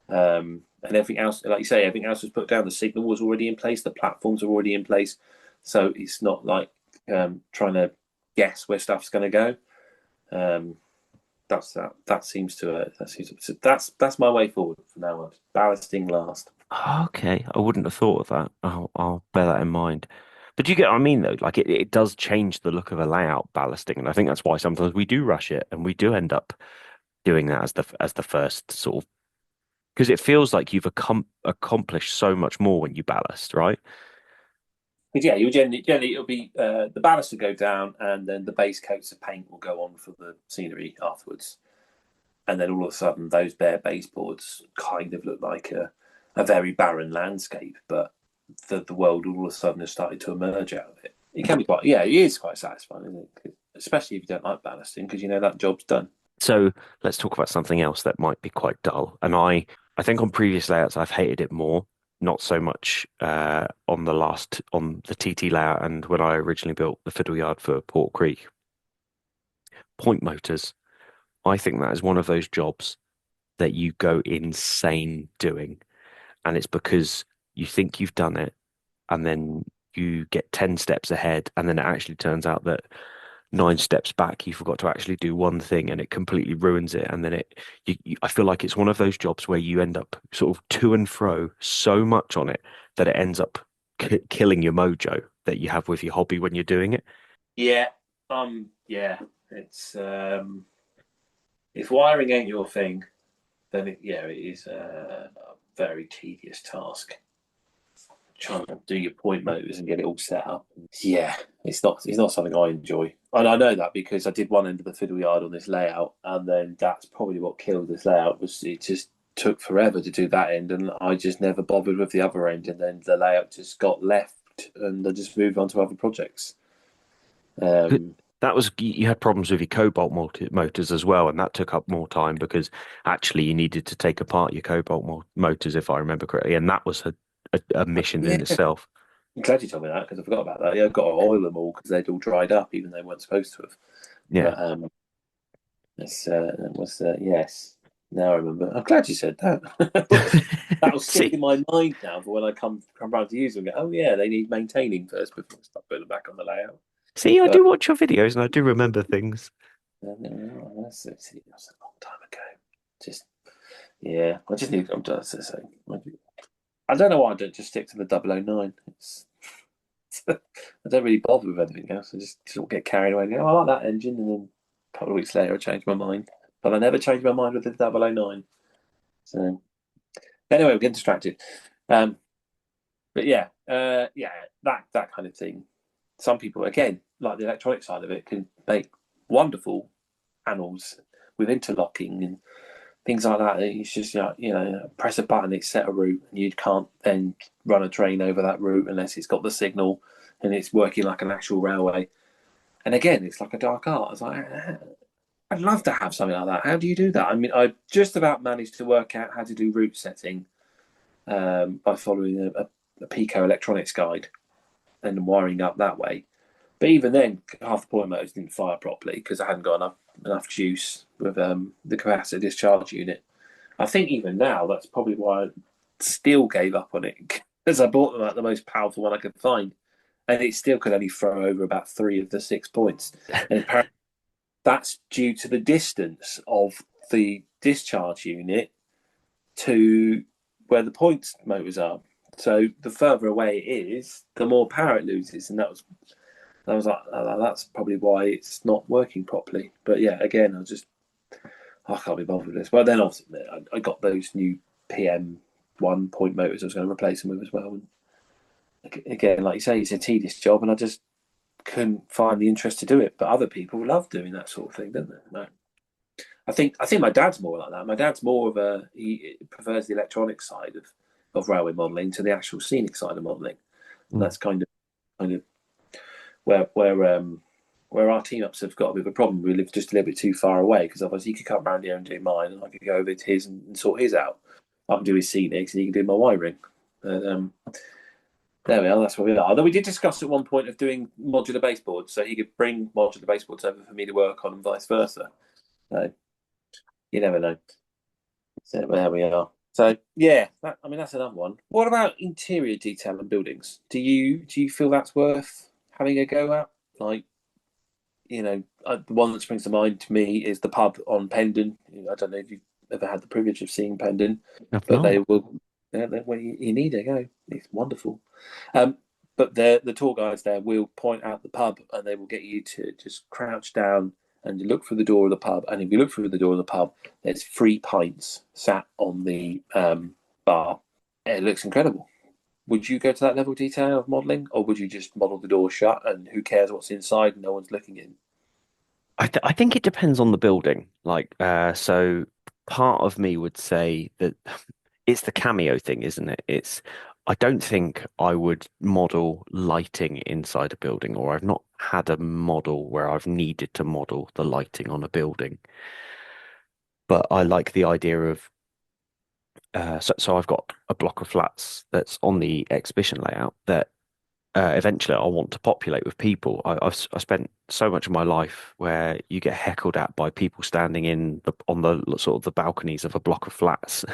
Speaker 2: And everything else, like you say, everything else was put down. The signal was already in place. The platforms are already in place. So it's not like trying to guess where stuff's going to go. That's my way forward from now on. Ballasting last.
Speaker 3: Okay, I wouldn't have thought of that. I'll bear that in mind. But do you get what I mean, though? Like it does change the look of a layout ballasting, and I think that's why sometimes we do rush it, and we do end up doing that as the first sort of, because it feels like you've accomplished so much more when you ballast, right?
Speaker 2: But yeah, you generally it'll be the ballast will go down, and then the base coats of paint will go on for the scenery afterwards, and then all of a sudden those bare baseboards kind of look like a very barren landscape, but the world all of a sudden has started to emerge out of it. It can be it is quite satisfying, isn't it? Especially if you don't like ballasting, because you know that job's done.
Speaker 3: So let's talk about something else that might be quite dull. And I think on previous layouts I've hated it more, not so much on the TT layout and when I originally built the fiddle yard for Port Creek. Point motors. I think that is one of those jobs that you go insane doing. And it's because you think you've done it, and then you get 10 steps ahead, and then it actually turns out that 9 steps back you forgot to actually do one thing, and it completely ruins it. And then I feel like it's one of those jobs where you end up sort of to and fro so much on it that it ends up killing your mojo that you have with your hobby when you're doing it.
Speaker 2: Yeah, it's if wiring ain't your thing, then it is a very tedious task. Trying to do your point motors and get it all set up. Yeah, it's not something I enjoy, and I know that because I did one end of the fiddle yard on this layout, and then that's probably what killed this layout. Was it just took forever to do that end, and I just never bothered with the other end, and then the layout just got left, and I just moved on to other projects.
Speaker 3: That was you had problems with your Cobalt motors as well, and that took up more time because actually you needed to take apart your Cobalt motors, if I remember correctly, and that was a mission
Speaker 2: Yeah,
Speaker 3: in itself.
Speaker 2: I'm glad you told me that because I forgot about that. Yeah, I've got to oil them all because they'd all dried up, even though they weren't supposed to have.
Speaker 3: Yeah.
Speaker 2: But that was yes. Now I remember. I'm glad you said that. That'll stick
Speaker 3: See,
Speaker 2: in my mind now for when I come around to use them. And go, oh yeah, they need maintaining first before I start putting them back on the layout.
Speaker 3: see, I
Speaker 2: But
Speaker 3: do watch your videos and I do remember things.
Speaker 2: that's a long time ago. Just yeah, I just need. I'm just saying. I don't know why I don't just stick to the 009. I don't really bother with anything else. I just sort of get carried away and go, oh, I like that engine, and then a couple of weeks later I change my mind. But I never change my mind with the 009. So anyway, we're getting distracted. But yeah, that kind of thing. Some people, again, like the electronic side of it, can make wonderful panels with interlocking and things like that. It's just press a button, it's set a route, and you can't then run a train over that route unless it's got the signal and it's working like an actual railway. And again, it's like a dark art. I was like, I'd love to have something like that. How do you do that? I mean, I just about managed to work out how to do route setting by following a Pico electronics guide and wiring up that way. But even then, half the point motors didn't fire properly because I hadn't got enough juice with the capacitor discharge unit. I think even now that's probably why I still gave up on it because I bought the most powerful one I could find, and it still could only throw over about 3 of the 6 points. And apparently that's due to the distance of the discharge unit to where the points motors are. So the further away it is, the more power it loses, and I was like, that's probably why it's not working properly. But yeah, again, I can't be bothered with this. But then obviously, I got those new PM1 point motors I was going to replace them with as well. And again, like you say, it's a tedious job, and I just couldn't find the interest to do it. But other people love doing that sort of thing, don't they? No. I think my dad's more like that. My dad's more of he prefers the electronic side of railway modelling to the actual scenic side of modelling. And that's kind of where our team ups have got a bit of a problem. We live just a little bit too far away because otherwise he could come round here and do mine, and I could go over to his and sort his out. I can do his scenics, and he can do my wiring. There we are. That's where we are. Although we did discuss at one point of doing modular baseboards, so he could bring modular baseboards over for me to work on, and vice versa. So you never know. So there we are. So yeah, that's another one. What about interior detail and buildings? Do you feel that's worth having a go at? Like, the one that springs to mind to me is the pub on Pendon. I don't know if you've ever had the privilege of seeing Pendon, but they will. When you need to go, it's wonderful. But the tour guides there will point out the pub, and they will get you to just crouch down and you look through the door of the pub. And if you look through the door of the pub, there's 3 pints sat on the bar. It looks incredible. Would you go to that level of detail of modelling, or would you just model the door shut and who cares what's inside? No one's looking in.
Speaker 3: I think it depends on the building. Like, so part of me would say that it's the cameo thing, isn't it? I don't think I would model lighting inside a building, or I've not had a model where I've needed to model the lighting on a building. But I like the idea of so I've got a block of flats that's on the exhibition layout that eventually I want to populate with people. I've spent so much of my life where you get heckled at by people standing on the sort of the balconies of a block of flats.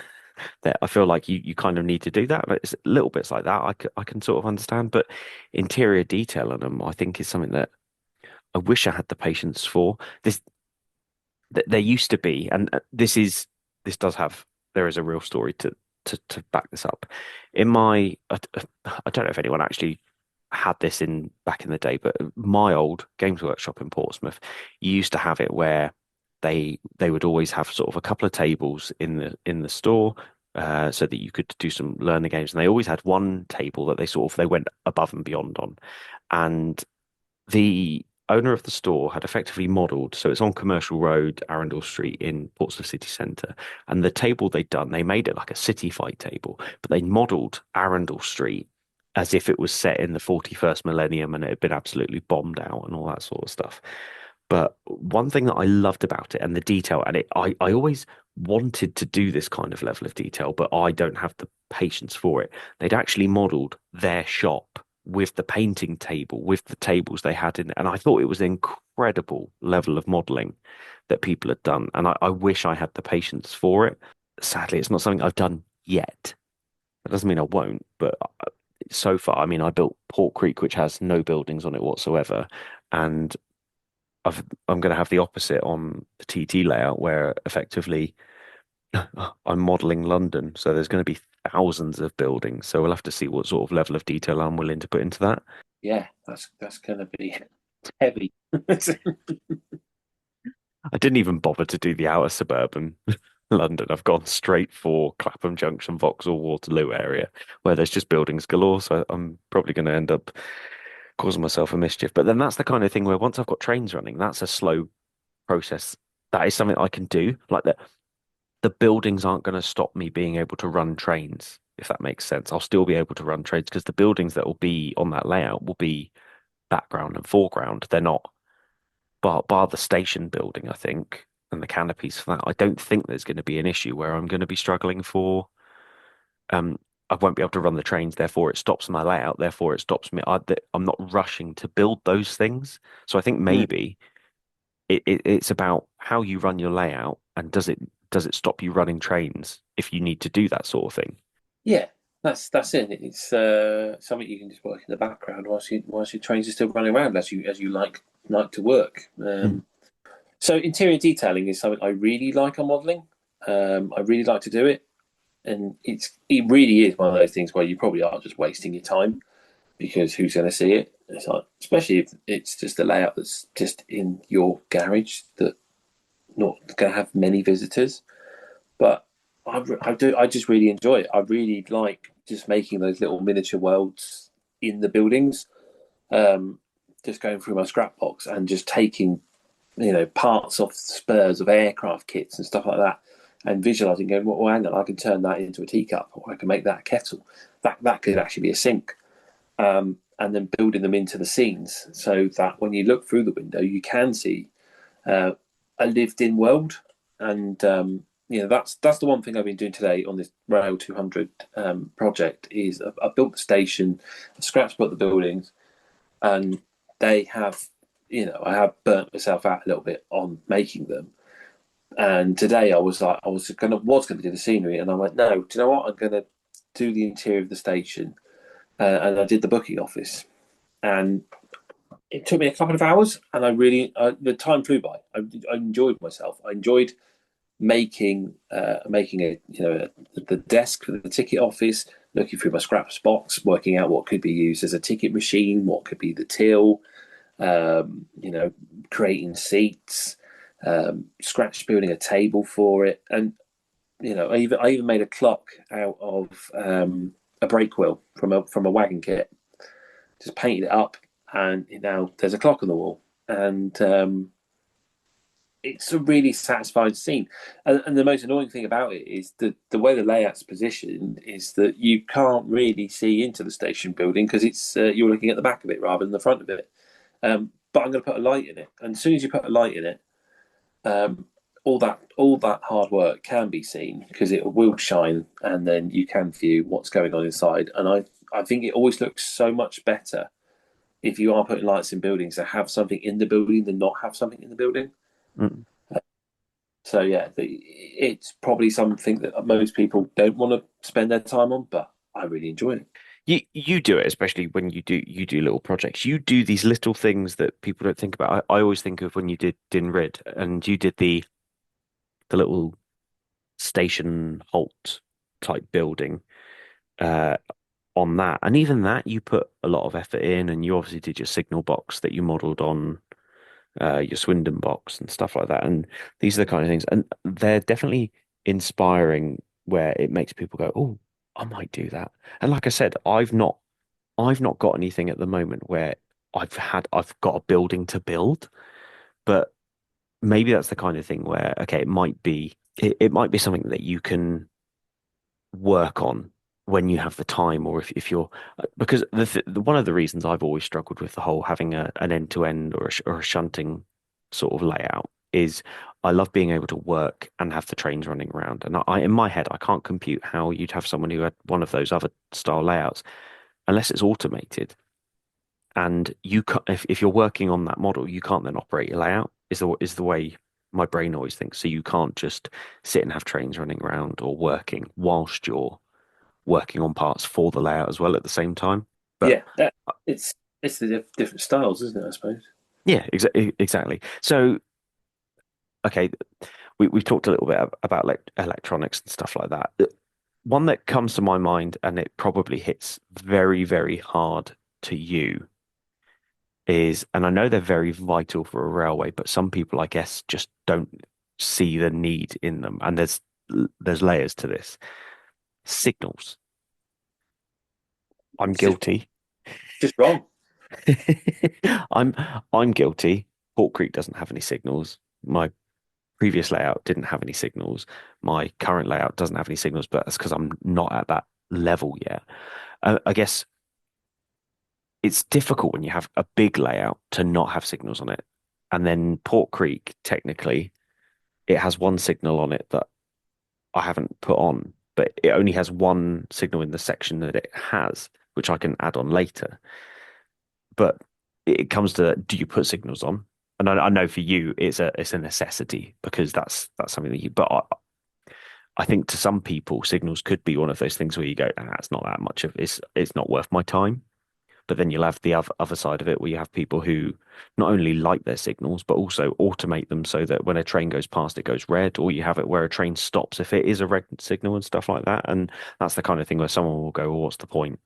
Speaker 3: That I feel like you kind of need to do that, but it's little bits like that I can sort of understand. But interior detail on them, I think, is something that I wish I had the patience for. There used to be, and this does have there is a real story to back this up. In my, I don't know if anyone actually had this back in the day, but my old Games Workshop in Portsmouth, you used to have it where they would always have sort of a couple of tables in the store, so that you could do some learning games, and they always had one table that they went above and beyond on, and the owner of the store had effectively modelled, so it's on Commercial Road, Arundel Street in Portsmouth City Centre, and the table they'd done, they made it like a city fight table, but they modelled Arundel Street as if it was set in the 41st millennium and it had been absolutely bombed out and all that sort of stuff. But one thing that I loved about it and the detail, and I always wanted to do this kind of level of detail, but I don't have the patience for it. They'd actually modelled their shop with the painting table, with the tables they had in it. And I thought it was an incredible level of modelling that people had done. And I wish I had the patience for it. Sadly, it's not something I've done yet. That doesn't mean I won't, but so far, I mean, I built Port Creek, which has no buildings on it whatsoever. And I'm going to have the opposite on the TT layout, where effectively I'm modeling London. So there's going to be thousands of buildings. So we'll have to see what sort of level of detail I'm willing to put into that.
Speaker 2: Yeah, that's going to be heavy.
Speaker 3: I didn't even bother to do the outer suburban London. I've gone straight for Clapham Junction, Vauxhall, Waterloo area, where there's just buildings galore. So I'm probably going to end up causing myself a mischief. But then that's the kind of thing where once I've got trains running, that's a slow process. That is something I can do. Like the buildings aren't going to stop me being able to run trains, if that makes sense. I'll still be able to run trains because the buildings that will be on that layout will be background and foreground. They're not bar the station building, I think, and the canopies for that. I don't think there's going to be an issue where I'm going to be struggling for I won't be able to run the trains, therefore it stops my layout, therefore it stops me. I'm not rushing to build those things. So I think maybe it's about how you run your layout and does it stop you running trains if you need to do that sort of thing?
Speaker 2: Yeah, that's it. It's something you can just work in the background whilst your trains are still running around as you like to work. So interior detailing is something I really like on modelling. I really like to do it, and it really is one of those things where you probably are just wasting your time because who's going to see it? It's like, especially if it's just a layout that's just in your garage that not going to have many visitors. But I just really enjoy it. I really like just making those little miniature worlds in the buildings. Just going through my scrap box and just taking, parts of spurs of aircraft kits and stuff like that, and visualizing, going, well, hang on, I can turn that into a teacup, or I can make that a kettle. That could actually be a sink. And then building them into the scenes so that when you look through the window, you can see a lived-in world. And that's the one thing I've been doing today on this Rail 200 project is I've built the station, I've scratched built the buildings, and they have, I have burnt myself out a little bit on making them. And today I was going to do the scenery, and I went, no, do you know what? I'm going to do the interior of the station, and I did the booking office, and it took me a couple of hours, and the time flew by. I enjoyed myself. I enjoyed making the desk for the ticket office, looking through my scraps box, working out what could be used as a ticket machine, what could be the till, creating seats, scratch building a table for it, and I even made a clock out of a brake wheel from a wagon kit. Just painted it up, and now there's a clock on the wall, and it's a really satisfying scene. And the most annoying thing about it is that the way the layout's positioned is that you can't really see into the station building because it's you're looking at the back of it rather than the front of it. But I'm going to put a light in it, and as soon as you put a light in it, all that hard work can be seen because it will shine, and then you can view what's going on inside. And I think it always looks so much better if you are putting lights in buildings to have something in the building than not have something in the building. So yeah, it's probably something that most people don't want to spend their time on, but I really enjoy it.
Speaker 3: You do it, especially when you do little projects. You do these little things that people don't think about. I always think of when you did Dinrid and you did the little station halt type building on that. And even that, you put a lot of effort in, and you obviously did your signal box that you modelled on your Swindon box and stuff like that. And these are the kind of things, and they're definitely inspiring where it makes people go, oh, I might do that. And like I said, I've not got anything at the moment where I've got a building to build, but maybe that's the kind of thing where, okay, it might be something that you can work on when you have the time, or if you're because one of the reasons I've always struggled with the whole having an end to end or a shunting sort of layout is I love being able to work and have the trains running around. And in my head, I can't compute how you'd have someone who had one of those other style layouts unless it's automated. And you if you're working on that model, you can't then operate your layout. Is the way my brain always thinks. So you can't just sit and have trains running around or working whilst you're working on parts for the layout as well at the same time. But
Speaker 2: Yeah, it's the different styles, isn't it? I suppose.
Speaker 3: yeah, exactly. So, okay, we've talked a little bit about electronics and stuff like that. One that comes to my mind, and it probably hits very, very hard to you, is, and I know they're very vital for a railway, but some people, I guess, just don't see the need in them. And there's layers to this. Signals. I'm
Speaker 2: It's just
Speaker 3: guilty.
Speaker 2: just wrong.
Speaker 3: I'm I'm guilty. Port Creek doesn't have any signals. My previous layout didn't have any signals. My current layout doesn't have any signals, but that's because I'm not at that level yet. I guess it's difficult when you have a big layout to not have signals on it. And then Port Creek, technically, it has one signal on it that I haven't put on, but it only has one signal in the section that it has, which I can add on later. But it comes to, do you put signals on? And I know for you it's a necessity because that's something that you. But I think to some people signals could be one of those things where you go, it's not that much of it's not worth my time. But then you'll have the other side of it where you have people who not only like their signals but also automate them so that when a train goes past it goes red, or you have it where a train stops if it is a red signal and stuff like that. And that's the kind of thing where someone will go, well, what's the point?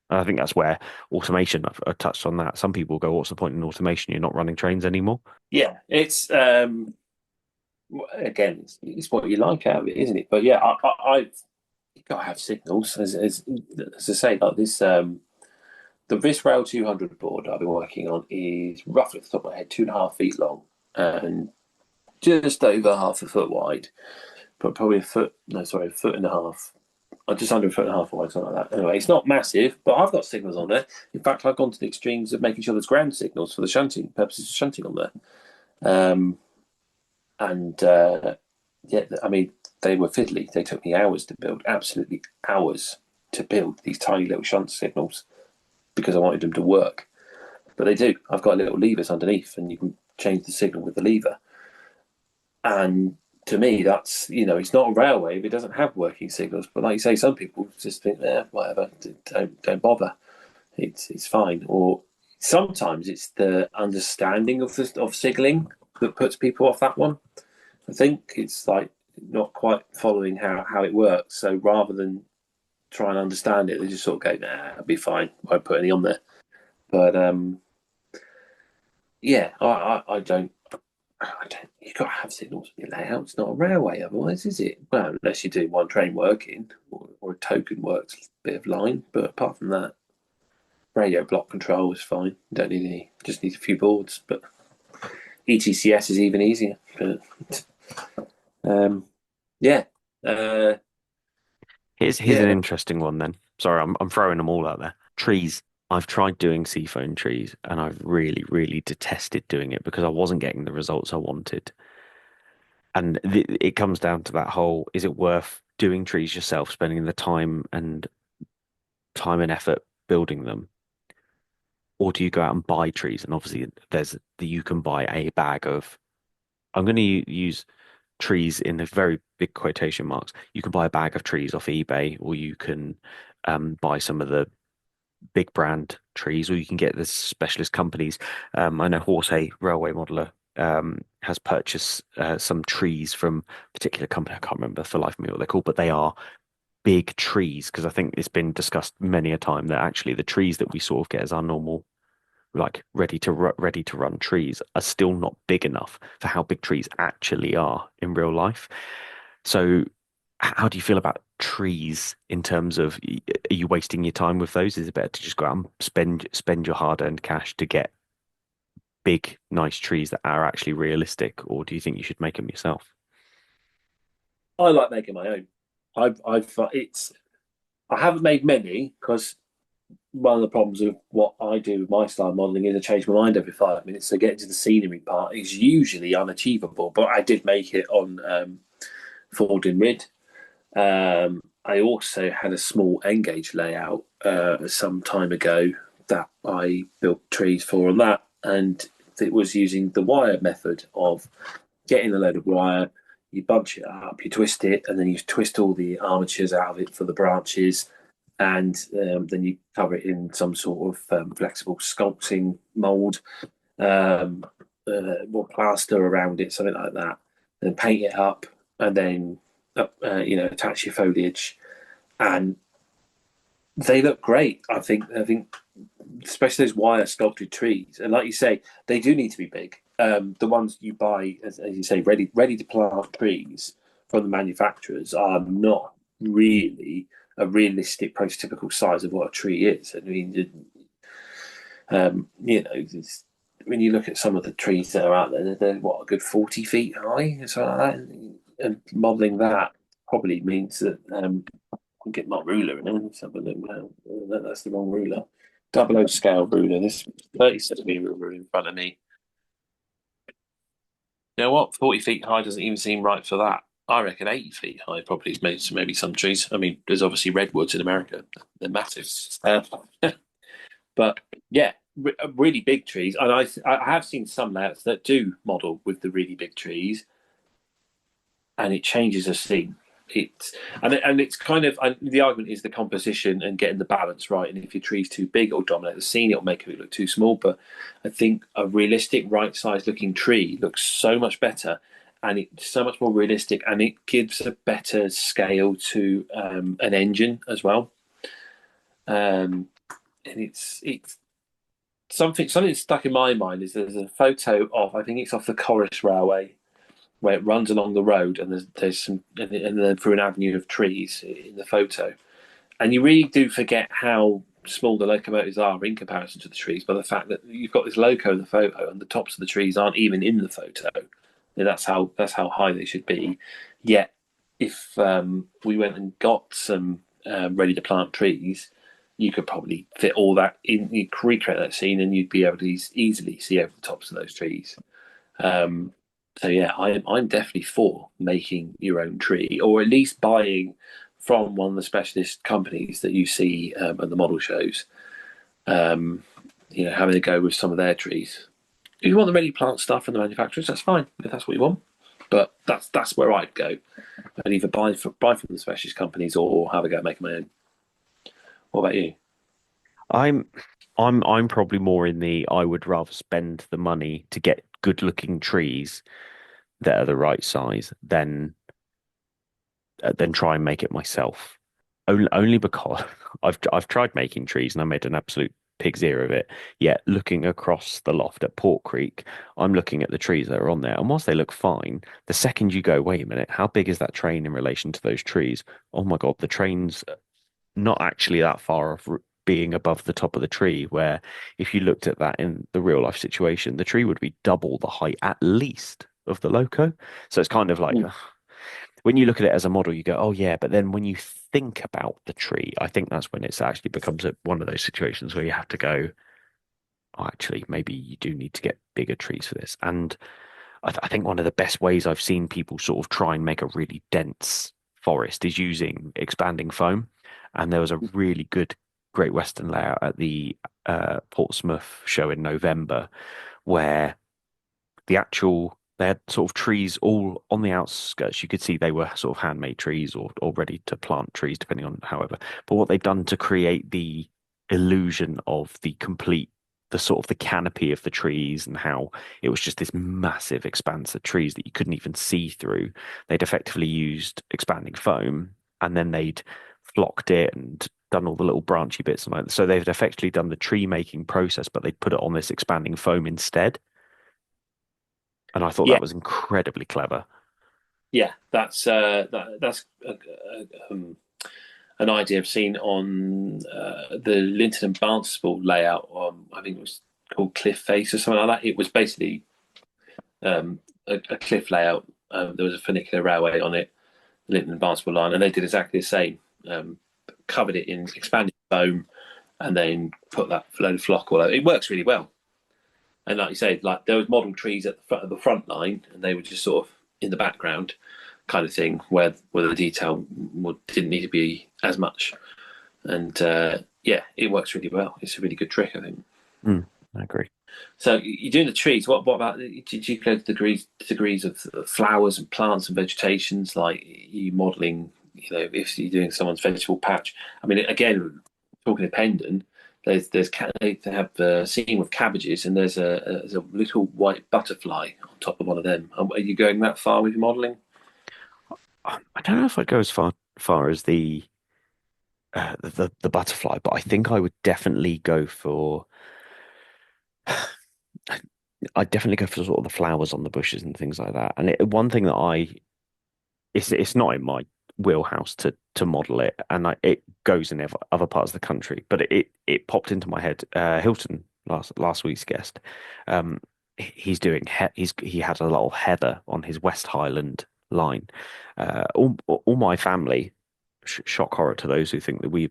Speaker 3: And I think that's where automation, I've touched on that. Some people go, what's the point in automation? You're not running trains anymore.
Speaker 2: Yeah, it's again, it's what you like out of it, isn't it? But yeah, I've you got to have signals, as I say, like this. The Visrail 200 board I've been working on is roughly off the top of my head 2.5 feet long and just over half a foot wide, but probably a foot. No, sorry, a foot and a half. Or just under a foot and a half wide, something like that. Anyway, it's not massive, but I've got signals on there. In fact, I've gone to the extremes of making sure there's ground signals for the shunting purposes of shunting on there. And yeah, I mean, they were fiddly. They took me hours to build, absolutely hours to build these tiny little shunt signals because I wanted them to work. But they do. I've got little levers underneath, and you can change the signal with the lever. And to me, that's it's not a railway if it doesn't have working signals. But like you say, some people just think, whatever, don't bother. It's fine. Or sometimes it's the understanding of signaling that puts people off that one. I think it's like not quite following how it works. So rather than try and understand it, they just sort of go, nah, it'll be fine. Won't put any on there. But yeah, I don't. You've got to have signals in your layout. It's not a railway otherwise, is it? Well, unless you do one train working or a token works bit of line. But apart from that, radio block control is fine. You don't need any. Just need a few boards. But ETCS is even easier. But yeah.
Speaker 3: Here's an interesting one then. Sorry, I'm throwing them all out there. Trees. I've tried doing seafoam trees and I've really, really detested doing it because I wasn't getting the results I wanted. And it comes down to that whole, is it worth doing trees yourself, spending the time and effort building them? Or do you go out and buy trees? And obviously you can buy a bag of, I'm going to use trees in a very big quotation marks. You can buy a bag of trees off eBay, or you can buy some of the big brand trees, or you can get the specialist companies. I know Horsey Railway Modeler has purchased some trees from a particular company. I can't remember for life of me what they're called, but they are big trees because I think it's been discussed many a time that actually the trees that we sort of get as our normal, like ready to run trees are still not big enough for how big trees actually are in real life. So how do you feel about trees in terms of, are you wasting your time with those? Is it better to just go out and spend your hard-earned cash to get big, nice trees that are actually realistic, or do you think you should make them yourself?
Speaker 2: I like making my own. I haven't made many because one of the problems with what I do with my style modelling is I change my mind every 5 minutes. So getting to the scenery part is usually unachievable. But I did make it on Ford in Rid. I also had a small N-Gage layout some time ago that I built trees for on that, and it was using the wire method of getting a load of wire, you bunch it up, you twist it, and then you twist all the armatures out of it for the branches, and then you cover it in some sort of flexible sculpting mold, or plaster around it, something like that. Then paint it up, and then attach your foliage, and they look great. I think especially those wire sculpted trees, and like you say, they do need to be big. The ones you buy, as you say, ready to plant trees from the manufacturers are not really a realistic prototypical size of what a tree is. I mean, when you look at some of the trees that are out there, they're what, a good 40 feet high, and so like that. And modelling that probably means that I can get my ruler and then have a look. Well, that's the wrong ruler. 00 scale ruler. This 30 centimeter ruler in front of me. You know what? 40 feet high doesn't even seem right for that. I reckon 80 feet high probably is maybe some trees. I mean, there's obviously redwoods in America. They're massive. But yeah, really big trees. And I have seen some layouts that do model with the really big trees, and it changes the scene. It's kind of, the argument is the composition and getting the balance right. And if your tree's too big, it'll dominate the scene. It'll make it look too small. But I think a realistic, right-sized looking tree looks so much better, and it's so much more realistic, and it gives a better scale to an engine as well. And it's something stuck in my mind is there's a photo of, I think it's off the Corris Railway, where it runs along the road, and there's some, and then through an avenue of trees in the photo, and you really do forget how small the locomotives are in comparison to the trees by the fact that you've got this loco in the photo, and the tops of the trees aren't even in the photo. And that's how high they should be. Yet, if we went and got some ready to plant trees, you could probably fit all that in. You could recreate that scene, and you'd be able to easily see over the tops of those trees. So yeah, I'm definitely for making your own tree, or at least buying from one of the specialist companies that you see at the model shows. Having a go with some of their trees. If you want the ready plant stuff from the manufacturers, that's fine if that's what you want. But that's where I'd go. I'd either buy from the specialist companies or have a go at making my own. What about you?
Speaker 3: I'm probably more in the I would rather spend the money to get good looking trees that are the right size than try and make it myself. Only because I've tried making trees and I made an absolute pig's ear of it. Yet looking across the loft at Port Creek, I'm looking at the trees that are on there, and whilst they look fine, the second you go, wait a minute, how big is that train in relation to those trees? Oh my God, the train's not actually that far off being above the top of the tree, where if you looked at that in the real life situation, the tree would be double the height at least of the loco. So it's kind of like when you look at it as a model, you go, oh yeah, but then when you think about the tree, I think that's when it's actually becomes one of those situations where you have to go, oh, actually, maybe you do need to get bigger trees for this. And I think one of the best ways I've seen people sort of try and make a really dense forest is using expanding foam. And there was a really good Great Western layout at the Portsmouth show in November, where they had sort of trees all on the outskirts. You could see they were sort of handmade trees or ready to plant trees, depending on however. But what they've done to create the illusion of the sort of the canopy of the trees, and how it was just this massive expanse of trees that you couldn't even see through. They'd effectively used expanding foam, and then they'd flocked it and done all the little branchy bits. And so they've effectively done the tree making process, but they put it on this expanding foam instead. And I thought that was incredibly clever.
Speaker 2: Yeah, that's an idea I've seen on the Linton and Barnstaple layout. I think it was called Cliff Face or something like that. It was basically a cliff layout. There was a funicular railway on it, Linton and Barnstaple line, and they did exactly the same. covered it in expanded foam, and then put that load of flock all over. It works really well. And like you say, like there was model trees at the front line, and they were just sort of in the background, kind of thing, where the detail didn't need to be as much. And yeah, it works really well. It's a really good trick, I think.
Speaker 3: I agree.
Speaker 2: So you're doing the trees. What about? Did you go to degrees of flowers and plants and vegetations? Like you modelling, if you're doing someone's vegetable patch. I mean, again, talking of Pendon, they have a scene with cabbages, and there's a little white butterfly on top of one of them. Are you going that far with your modelling?
Speaker 3: I don't know if I'd go as far as the butterfly, but I think I would definitely go for. I'd definitely go for sort of the flowers on the bushes and things like that. And one thing that it's not in my wheelhouse to model it, and it goes in other parts of the country, but it popped into my head. Hilton, last week's guest, he had a lot of heather on his West Highland line. All my family, shock horror to those who think that we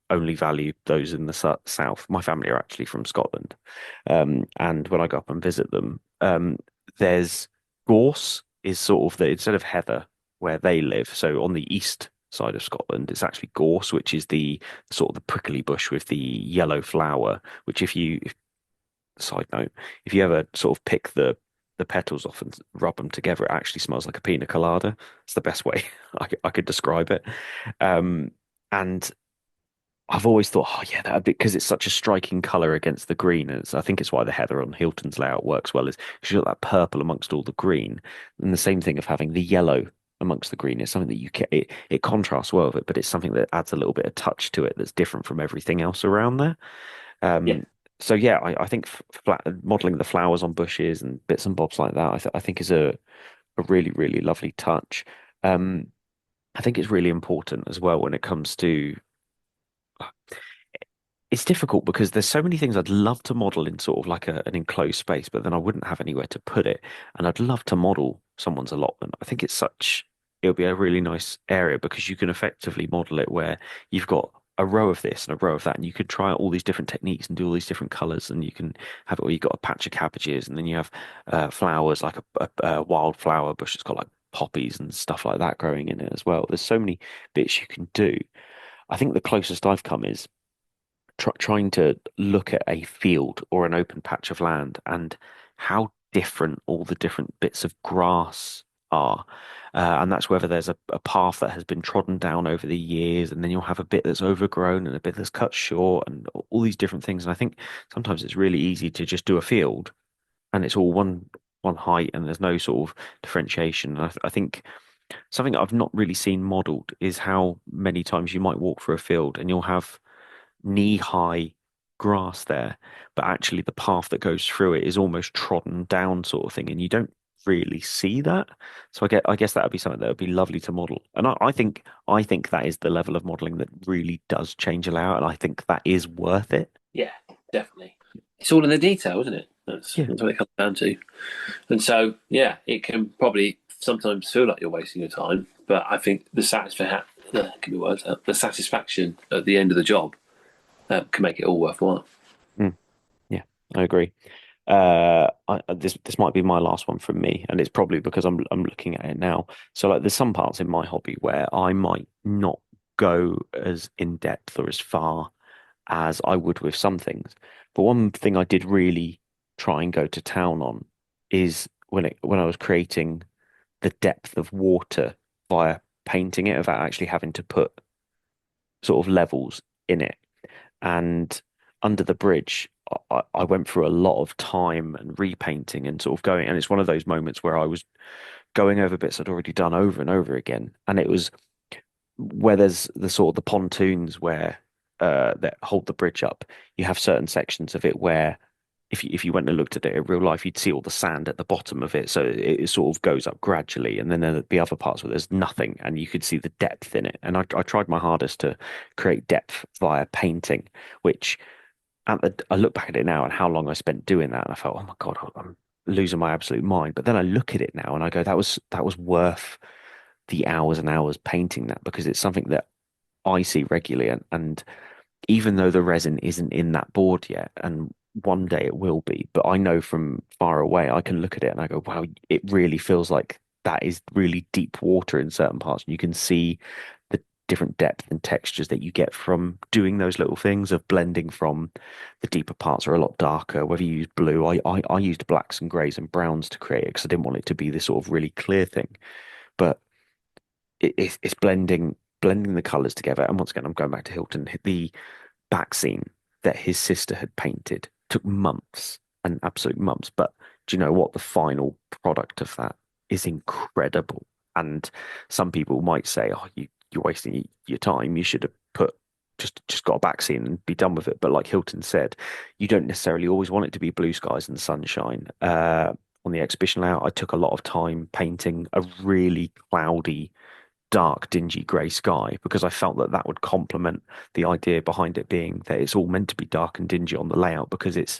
Speaker 3: only value those in the south. My family are actually from Scotland, and when I go up and visit them, there's gorse is sort of instead of heather where they live. So on the east side of Scotland, it's actually gorse, which is the sort of the prickly bush with the yellow flower. Which, side note, if you ever sort of pick the petals off and rub them together, it actually smells like a pina colada. It's the best way I could describe it. And I've always thought, oh yeah, that because it's such a striking color against the green. And I think it's why the heather on Hilton's layout works well, is because you've got that purple amongst all the green, and the same thing of having the yellow amongst the green is something that it contrasts well with it, but it's something that adds a little bit of touch to it that's different from everything else around there.
Speaker 2: Yeah.
Speaker 3: So yeah, I think modeling the flowers on bushes and bits and bobs like that, I think is a really, really lovely touch. I think it's really important as well when it comes to. It's difficult because there's so many things I'd love to model in sort of like an enclosed space, but then I wouldn't have anywhere to put it. And I'd love to model someone's allotment. I think it'll be a really nice area because you can effectively model it where you've got a row of this and a row of that, and you could try out all these different techniques and do all these different colors, and you can have it where you've got a patch of cabbages, and then you have flowers like a wildflower bush that's got like poppies and stuff like that growing in it as well. There's so many bits you can do. I think the closest I've come is trying to look at a field or an open patch of land and how different all the different bits of grass are. And that's whether there's a path that has been trodden down over the years, and then you'll have a bit that's overgrown and a bit that's cut short, and all these different things. And I think sometimes it's really easy to just do a field and it's all one height and there's no sort of differentiation. And I think something I've not really seen modeled is how many times you might walk through a field and you'll have knee-high grass there, but actually the path that goes through it is almost trodden down sort of thing, and you don't really see that. So I guess that would be something that would be lovely to model. And I think that is the level of modeling that really does change a layout, and I think that is worth it.
Speaker 2: Yeah, definitely. It's all in the detail, isn't it? That's what it comes down to. And so, yeah, it can probably sometimes feel like you're wasting your time, but I think the satisfaction at the end of the job can make it all worthwhile.
Speaker 3: Yeah, I agree. This might be my last one from me, and it's probably because I'm looking at it now. So like, there's some parts in my hobby where I might not go as in depth or as far as I would with some things. But one thing I did really try and go to town on is when I was creating the depth of water via painting it without actually having to put sort of levels in it. And under the bridge, I went through a lot of time and repainting and sort of going, and it's one of those moments where I was going over bits I'd already done over and over again. And it was where there's the sort of the pontoons where that hold the bridge up. You have certain sections of it where if you went and looked at it in real life, you'd see all the sand at the bottom of it. So it sort of goes up gradually. And then there'd be other parts where there's nothing and you could see the depth in it. And I tried my hardest to create depth via painting, which I look back at it now and how long I spent doing that. And I felt, oh my God, I'm losing my absolute mind. But then I look at it now and I go, that was worth the hours and hours painting that, because it's something that I see regularly, and even though the resin isn't in that board yet, and one day it will be, but I know from far away, I can look at it and I go, wow, it really feels like that is really deep water in certain parts. And you can see the different depth and textures that you get from doing those little things of blending from the deeper parts are a lot darker. Whether you use blue, I used blacks and greys and browns to create it because I didn't want it to be this sort of really clear thing. But it's blending the colors together. And once again, I'm going back to Hilton. The back scene that his sister had painted took months and absolute months. But do you know what? The final product of that is incredible. And some people might say, "Oh, you're wasting your time. You should have put just got a back scene and be done with it." But like Hilton said, you don't necessarily always want it to be blue skies and sunshine. On the exhibition layout, I took a lot of time painting a really cloudy, dark, dingy grey sky because I felt that that would complement the idea behind it being that it's all meant to be dark and dingy on the layout because it's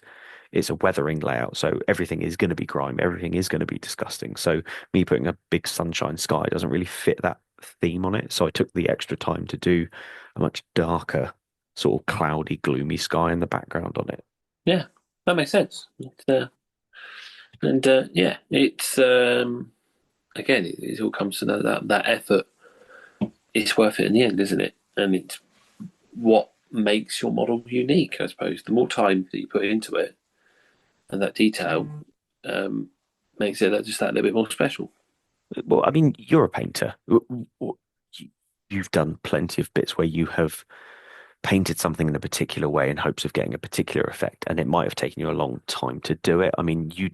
Speaker 3: a weathering layout. So everything is going to be grimy, everything is going to be disgusting. So me putting a big sunshine sky doesn't really fit that theme on it. So I took the extra time to do a much darker, sort of cloudy, gloomy sky in the background on it.
Speaker 2: Yeah, that makes sense. Yeah, it's again, it all comes to that effort. It's worth it in the end, isn't it? And it's what makes your model unique, I suppose. The more time that you put into it and that detail makes it just that little bit more special.
Speaker 3: Well, I mean, you're a painter. You've done plenty of bits where you have painted something in a particular way in hopes of getting a particular effect, and it might have taken you a long time to do it. I mean, you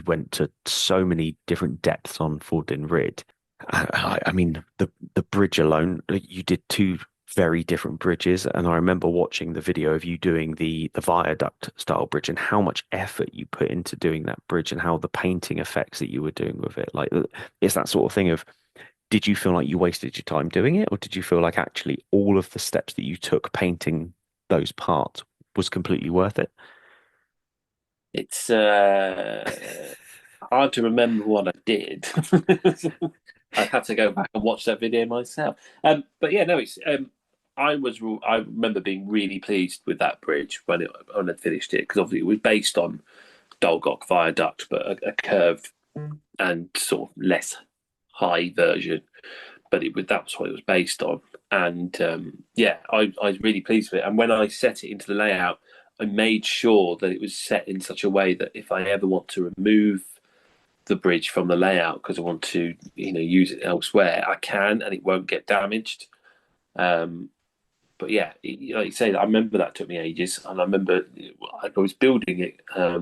Speaker 3: went to so many different depths on Fordin Rid. I mean, the bridge alone, you did two very different bridges, and I remember watching the video of you doing the viaduct style bridge and how much effort you put into doing that bridge and how the painting effects that you were doing with it. Like, it's that sort of thing of, did you feel like you wasted your time doing it, or did you feel like actually all of the steps that you took painting those parts was completely worth it?
Speaker 2: It's hard to remember what I did. I'd have to go back and watch that video myself. But yeah, no, it's I remember being really pleased with that bridge when I finished it, because obviously it was based on Dolgok Viaduct, but a curved and sort of less high version. But that was what it was based on, and yeah, I was really pleased with it. And when I set it into the layout, I made sure that it was set in such a way that if I ever want to remove the bridge from the layout because I want to, use it elsewhere, I can, and it won't get damaged. But yeah, like you say, I remember that took me ages, and I remember I was building it. I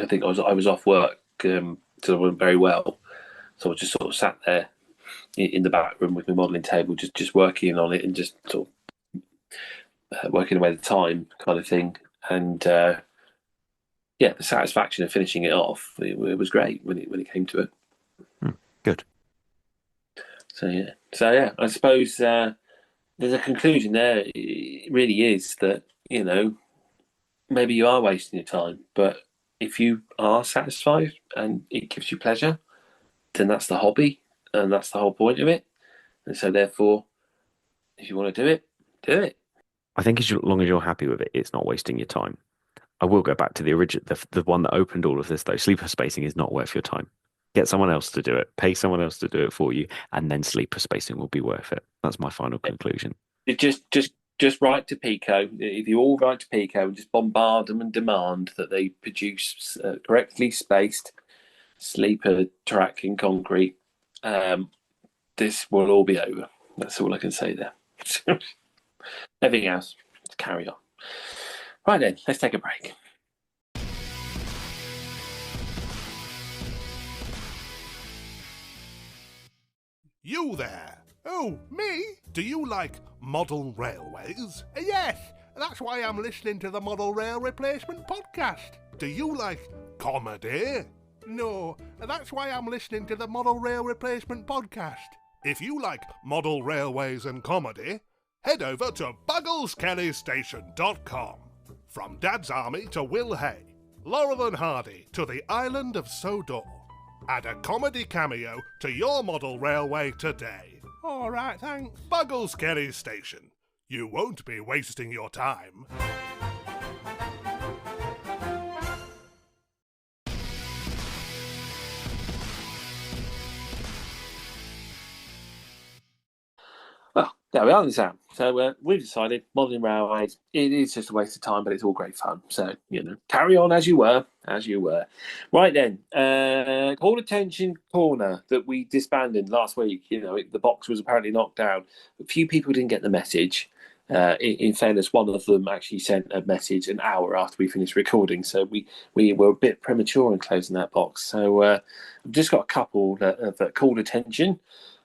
Speaker 2: think I was off work, so it went very well. So I just sort of sat there in the back room with my modelling table, just working on it and just sort of working away the time kind of thing. And yeah, the satisfaction of finishing it off, it was great when it came to it.
Speaker 3: Good.
Speaker 2: So yeah, I suppose there's a conclusion there. It really is that, maybe you are wasting your time, but if you are satisfied and it gives you pleasure, then that's the hobby and that's the whole point of it. And so therefore, if you want to do it, do it.
Speaker 3: I think as long as you're happy with it, it's not wasting your time. I will go back to the original, the one that opened all of this though. Sleeper spacing is not worth your time. Get someone else to do it. Pay someone else to do it for you, and then sleeper spacing will be worth it. That's my final conclusion.
Speaker 2: Just write to Pico. If you all write to Pico and just bombard them and demand that they produce correctly spaced sleeper track in concrete, this will all be over. That's all I can say there. Everything else, let's carry on. Right then, let's take a break.
Speaker 4: You there? Oh, me? Do you like model railways? Yes, that's why I'm listening to the Model Rail Replacement podcast. Do you like comedy? No, that's why I'm listening to the Model Rail Replacement podcast. If you like model railways and comedy, head over to BugglesKellyStation.com. From Dad's Army to Will Hay, Laurel and Hardy to the island of Sodor. Add a comedy cameo to your model railway today. All right, thanks. Buggles Kerry Station. You won't be wasting your time.
Speaker 2: Well, there we are, then, Sam. So we've decided modelling railways, it is just a waste of time, but it's all great fun. So, carry on as you were, Right then, call attention corner that we disbanded last week. The box was apparently knocked down. A few people didn't get the message. In fairness, one of them actually sent a message an hour after we finished recording, so we were a bit premature in closing that box. So I've just got a couple that called attention.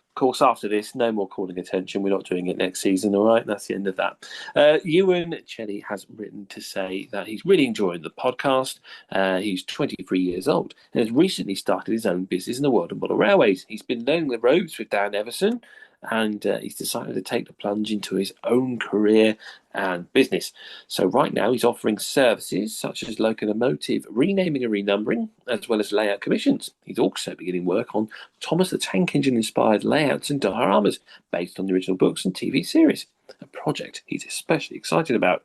Speaker 2: Of course, after this, no more calling attention. We're not doing it next season, all right? That's the end of that. Ewan Chelly has written to say that he's really enjoying the podcast. He's 23 years old and has recently started his own business in the world of model railways. He's been learning the ropes with Dan Everson, and he's decided to take the plunge into his own career and business. So right now he's offering services such as locomotive renaming and renumbering, as well as layout commissions. He's also beginning work on Thomas the Tank Engine inspired layouts and dioramas based on the original books and TV series, a project he's especially excited about.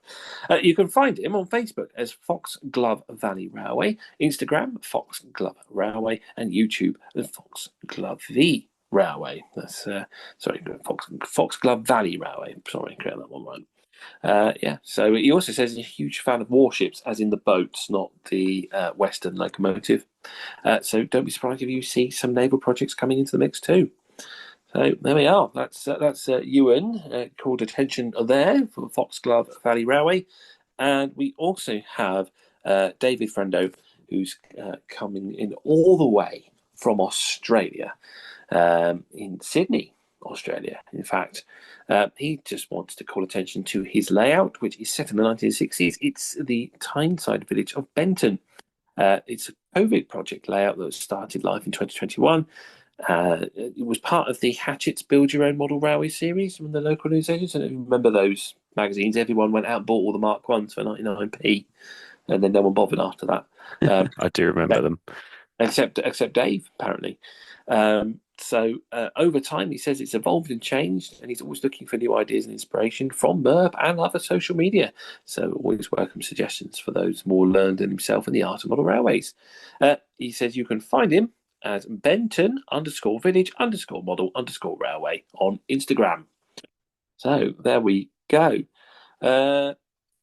Speaker 2: You can find him on Facebook as Foxglove Valley Railway, Instagram Foxglove Railway, and YouTube the Foxglove V Railway. That's Foxglove Valley Railway. Sorry, get that one right. So he also says he's a huge fan of warships, as in the boats, not the Western locomotive. So don't be surprised if you see some naval projects coming into the mix too. So there we are. That's Ewan called attention there for Foxglove Valley Railway, and we also have David Frendo, who's coming in all the way from Australia. In Sydney, Australia. In fact, he just wants to call attention to his layout, which is set in the 1960s. It's the Tyneside village of Benton. It's a COVID project layout that started life in 2021. It was part of the Hatchett's Build Your Own Model Railway series from the local news agents. I don't remember those magazines. Everyone went out and bought all the Mark 1s for 99p, and then no one bothered after that.
Speaker 3: I do remember them.
Speaker 2: Except Dave, apparently. So over time, he says it's evolved and changed, and he's always looking for new ideas and inspiration from MERP and other social media. So always welcome suggestions for those more learned than himself in the art of model railways. He says you can find him as Benton_village_model_railway on Instagram. So there we go.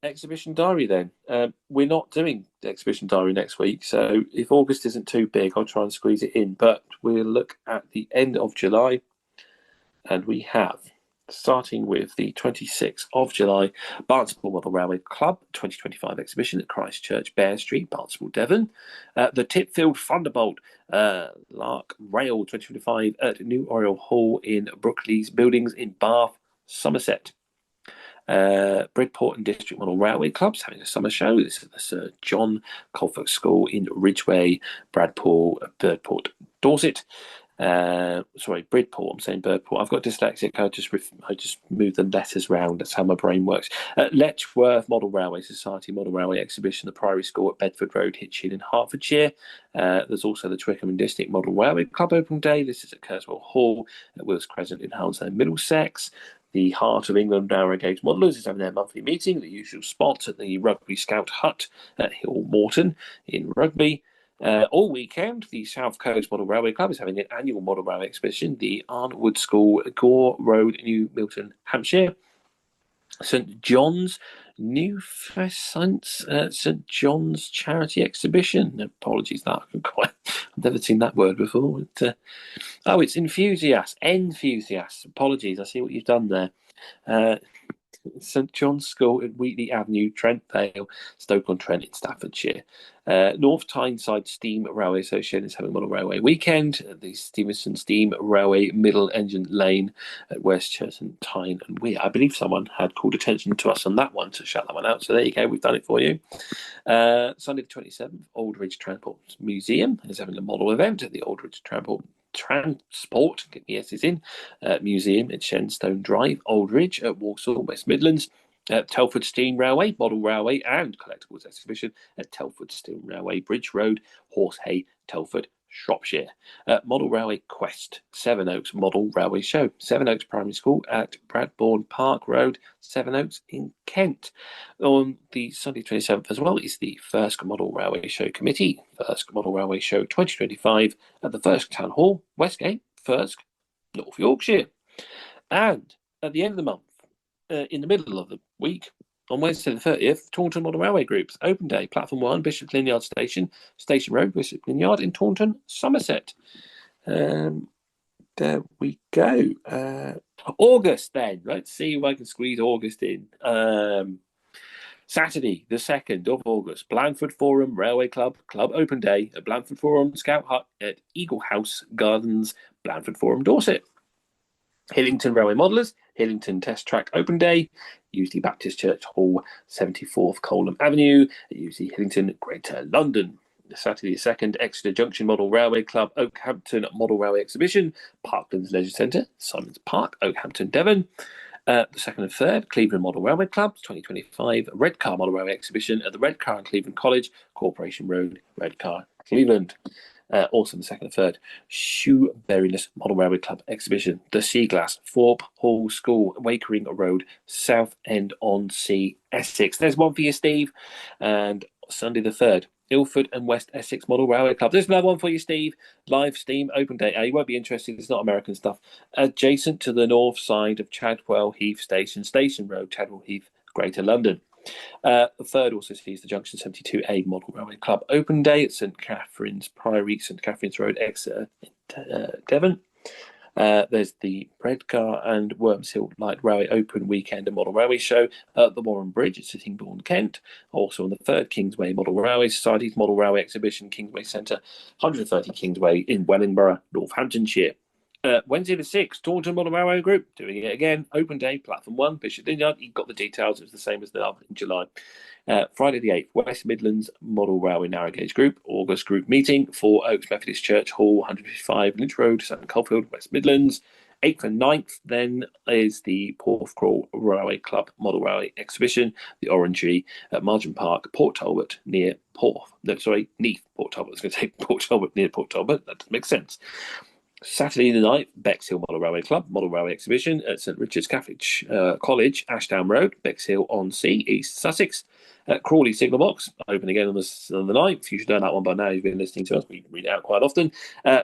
Speaker 2: Exhibition diary then. We're not doing the exhibition diary next week, so if August isn't too big, I'll try and squeeze it in, but we'll look at the end of July, and we have, starting with the 26th of July, Barnstaple Model Railway Club 2025 exhibition at Christchurch Bear Street, Barnstaple, Devon. The Tipfield Thunderbolt Lark Rail 2025 at New Oriel Hall in Brookleys Buildings in Bath, Somerset. Bridport and District Model Railway Clubs having a summer show. This is the Sir John Colfax School in Ridgeway, Birdport, Dorset. Bridport. I'm saying Birdport. I've got dyslexic. I just move the letters round. That's how my brain works. Letchworth Model Railway Society Model Railway Exhibition, the Priory School at Bedford Road, Hitchin in Hertfordshire. There's also the Twickenham and District Model Railway Club opening day. This is at Kurzweil Hall at Wills Crescent in Hounslow, Middlesex. The Heart of England Narrow Gauge Modelers is having their monthly meeting, the usual spot at the Rugby Scout Hut at Hill Morton in Rugby. All weekend, the South Coast Model Railway Club is having an annual model railway exhibition, the Arnwood School, Gore Road, New Milton, Hampshire. St John's St John's Charity Exhibition. Apologies, that I've never seen that word before. It's Enthusiasts. Apologies, I see what you've done there. St John's School at Wheatley Avenue, Trent Vale, Stoke-on-Trent in Staffordshire. North Tyneside Steam Railway Association is having a model railway weekend. The Stevenson Steam Railway Middle Engine Lane at West Churton, Tyne and Weir. I believe someone had called attention to us on that one to shout that one out. So there you go, we've done it for you. Sunday the 27th, Aldridge Transport Museum is having a model event at the Aldridge Transport, get the S's in, Museum at Shenstone Drive, Aldridge at Walsall, West Midlands. Telford Steam Railway, Model Railway and Collectibles Exhibition at Telford Steam Railway, Bridge Road, Horsehay, Telford, Shropshire. Model Railway Quest, Sevenoaks Model Railway Show, Sevenoaks Primary School at Bradbourne Park Road, Sevenoaks in Kent. On the Sunday 27th as well is the First Model Railway Show Committee, First Model Railway Show 2025 at the First Town Hall, Westgate, First, North Yorkshire. And at the end of the month, in the middle of the week, on Wednesday the 30th, Taunton Model Railway Groups, Open Day, Platform 1, Bishop Lynyard Station, Station Road, Bishop Lynyard in Taunton, Somerset. There we go. August then. Let's see if I can squeeze August in. Saturday, the 2nd of August, Blandford Forum Railway Club Open Day at Blandford Forum Scout Hut at Eagle House Gardens, Blandford Forum, Dorset. Hillington Railway Modellers, Hillington Test Track Open Day, UCD Baptist Church Hall, 74th Coleham Avenue, at UCD Hillington, Greater London. Saturday the 2nd, Exeter Junction Model Railway Club, Oakhampton Model Railway Exhibition, Parklands Leisure Centre, Simons Park, Oakhampton, Devon. The 2nd and 3rd, Cleveland Model Railway Club, 2025, Redcar Model Railway Exhibition at the Redcar and Cleveland College, Corporation Road, Redcar, Cleveland. Also the 2nd and 3rd, Shoeburyness Model Railway Club Exhibition, the Seaglass, Thorpe Hall School, Wakering Road, Southend-on-Sea, Essex. There's one for you, Steve. And Sunday the 3rd, Ilford and West Essex Model Railway Club. There's another one for you, Steve. Live Steam Open Day. You won't be interested. It's not American stuff. Adjacent to the north side of Chadwell Heath Station, Station Road, Chadwell Heath, Greater London. The 3rd also sees the Junction 72A Model Railway Club Open Day at St Catherine's Priory, St Catherine's Road, Exeter, Devon. There's the Redcar and Wormshill Light Railway Open Weekend and Model Railway Show at the Warren Bridge at Sittingbourne, Kent. Also on the 3rd, Kingsway Model Railway Society's Model Railway Exhibition, Kingsway Centre, 130 Kingsway in Wellingborough, Northamptonshire. Wednesday the 6th, Taunton Model Railway Group, doing it again. Open Day, Platform 1, Bishop Lynyard. You've got the details. It was the same as the other in July. Friday the 8th, West Midlands Model Railway Narrow Gauge Group, August Group Meeting, 4 Oaks Methodist Church Hall, 155 Lynch Road, Sutton Coldfield, West Midlands. 8th and 9th then is the Porthcrawl Railway Club Model Railway Exhibition, the Orangery at Margin Park, Port Talbot, near Neath Port Talbot. I was going to say Port Talbot, near Port Talbot. That doesn't make sense. Saturday the 9th, Bexhill Model Railway Club, Model Railway Exhibition at St Richard's Catholic College, Ashdown Road, Bexhill-on-Sea, East Sussex. Crawley Signal Box, open again on the 9th. You should know that one by now. You've been listening to us. We read it out quite often.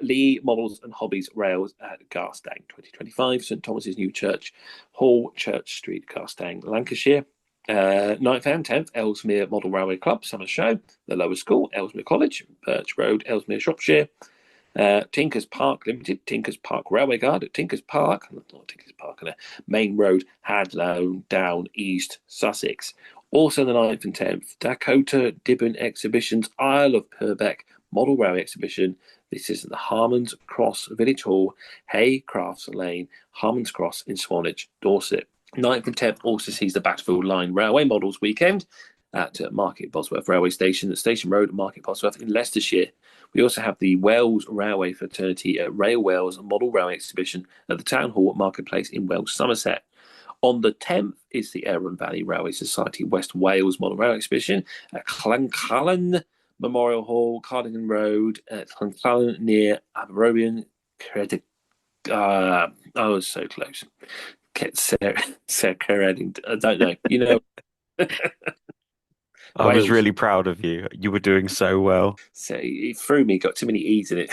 Speaker 2: Lee Models and Hobbies Rails at Garstang 2025. St Thomas's New Church Hall, Church Street, Garstang, Lancashire. 9th and 10th, Ellesmere Model Railway Club, Summer Show. The Lower School, Ellesmere College, Birch Road, Ellesmere, Shropshire. Tinkers Park Limited, Tinkers Park Railway Guard at Tinkers Park, not Tinkers Park, Main Road, Hadlow, Down, East Sussex. Also the 9th and 10th, Dakota Dibben Exhibitions, Isle of Purbeck Model Railway Exhibition. This is at the Harmons Cross Village Hall, Hay Crafts Lane, Harmons Cross in Swanage, Dorset. 9th and 10th also sees the Battersfield Line Railway Models Weekend at Market Bosworth Railway Station at Station Road, Market Bosworth in Leicestershire. We also have the Wales Railway Fraternity at Rail Wales Model Railway Exhibition at the Town Hall at Marketplace in Welsh, Somerset. On the 10th is the Arun Valley Railway Society West Wales Model Railway Exhibition at Llancarlan Memorial Hall, Cardigan Road, at Llancarlan near Aberrowbion. I was so close. Sarah Redding. I don't know. You know.
Speaker 3: I was really proud of you. You were doing so well.
Speaker 2: So it threw me, got too many E's in it.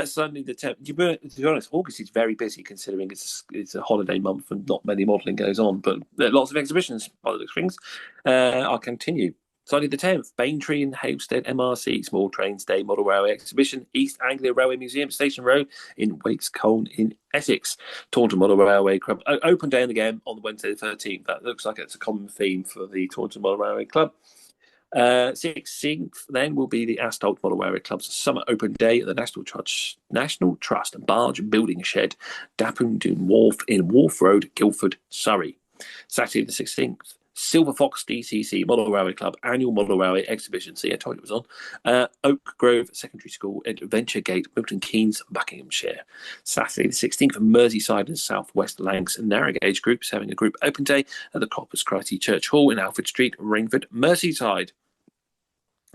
Speaker 2: Sunday the 10th. To be honest, August is very busy considering it's a holiday month and not many modelling goes on, but there are lots of exhibitions by the looks of things. I'll continue. Sunday the 10th, Baintree and Hampstead MRC Small Trains Day Model Railway Exhibition, East Anglia Railway Museum, Station Road in Wakescombe in Essex. Taunton Model Railway Club, open day and again on Wednesday the 13th. That looks like it's a common theme for the Taunton Model Railway Club. 16th then will be the Astolt Model Railway Club's Summer Open Day at the National Trust Barge Building Shed, Dappington Wharf in Wharf Road, Guildford, Surrey. Saturday the 16th, Silver Fox DCC Model Railway Club Annual Model Railway Exhibition. See, I told you it was on. Oak Grove Secondary School at Venture Gate, Milton Keynes, Buckinghamshire. Saturday the 16th, Merseyside and South West Lancs and Narrow Gauge Groups having a group open day at the Corpus Christi Church Hall in Alfred Street, Rainford, Merseyside.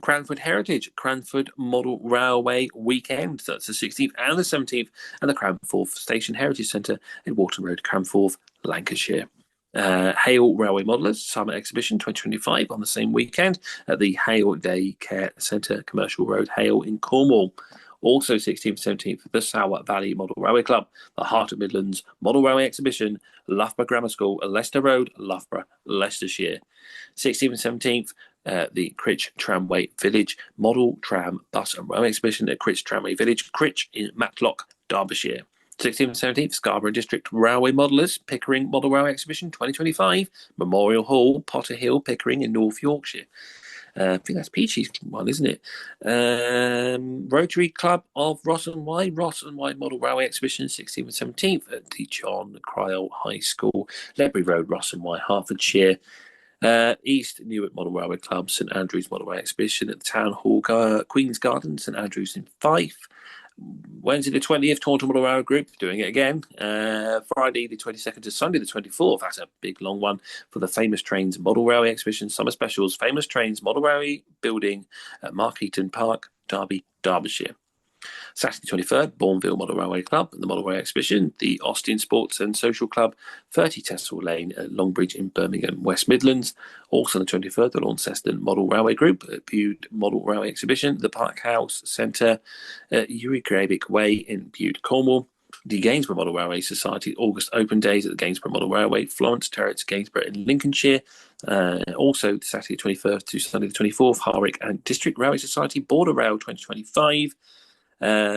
Speaker 2: Cranford Heritage, Cranford Model Railway Weekend. So that's the 16th and the 17th at the Cranforth Station Heritage Centre in Walton Road, Cranforth, Lancashire. Hale Railway Modellers Summer Exhibition 2025 on the same weekend at the Hale Day Care Centre, Commercial Road, Hale in Cornwall. Also 16th, 17th, the Sour Valley Model Railway Club, the Heart of Midlands Model Railway Exhibition, Loughborough Grammar School, Leicester Road, Loughborough, Leicestershire. 16th and 17th, the Critch Tramway Village Model Tram Bus and Railway Exhibition at Critch Tramway Village, Critch in Matlock, Derbyshire. 16th and 17th, Scarborough District Railway Modellers, Pickering Model Railway Exhibition 2025, Memorial Hall, Potter Hill, Pickering in North Yorkshire. I think that's Peachy's one, isn't it? Rotary Club of Ross and Wye Model Railway Exhibition 16th and 17th at the John Crile High School, Ledbury Road, Ross and Wye, Hertfordshire. East Newark Model Railway Club, St Andrews Model Railway Exhibition at the Town Hall, Queen's Garden, St Andrews in Fife. Wednesday the 20th, Taunton Model Railway Group doing it again. Friday the 22nd to Sunday the 24th. That's a big long one for the Famous Trains Model Railway Exhibition Summer Specials. Famous Trains Model Railway Building at Markeaton Park, Derby, Derbyshire. Saturday 23rd, Bourneville Model Railway Club and the Model Railway Exhibition, the Austin Sports and Social Club, 30 Tessel Lane at Longbridge in Birmingham, West Midlands. Also on the 23rd, the Launceston Model Railway Group at Bude Model Railway Exhibition, the Park House Centre at Urigrabik Way in Bude, Cornwall. The Gainsborough Model Railway Society August Open Days at the Gainsborough Model Railway, Florence Terrace, Gainsborough in Lincolnshire. Also Saturday 21st to Sunday the 24th, Harwich and District Railway Society Border Rail 2025.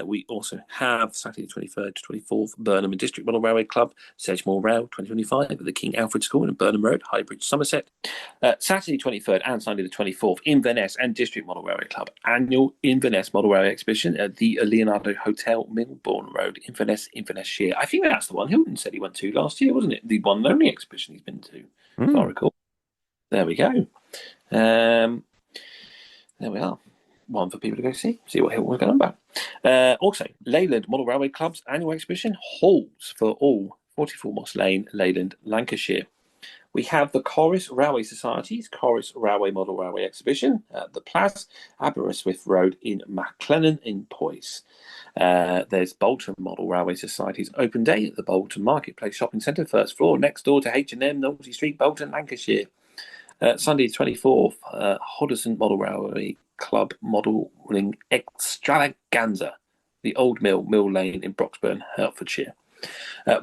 Speaker 2: We also have Saturday the 23rd to 24th, Burnham and District Model Railway Club, Sedgemoor Rail 2025 at the King Alfred School in Burnham Road, Highbridge, Somerset. Saturday 23rd and Sunday the 24th, Inverness and District Model Railway Club, annual Inverness Model Railway Exhibition at the Leonardo Hotel, Milbourne Road, Inverness-shire. I think that's the one Hilton said he went to last year, wasn't it? The one and only exhibition he's been to, if I recall. There we go. There we are. One for people to go see what Hilton was going on about. Also, Leyland Model Railway Club's annual exhibition, Halls for All, 44 Moss Lane, Leyland, Lancashire. We have the Corris Railway Society's Corris Railway Model Railway Exhibition at the Place, Aberystwyth Road in Maclennan in Poise. There's Bolton Model Railway Society's Open Day at the Bolton Marketplace Shopping Centre, first floor, next door to H&M, Nolte Street, Bolton, Lancashire. Sunday 24th, Hoddesdon Model Railway Club Modelling Extravaganza, the Old Mill, Mill Lane in Broxburn, Hertfordshire.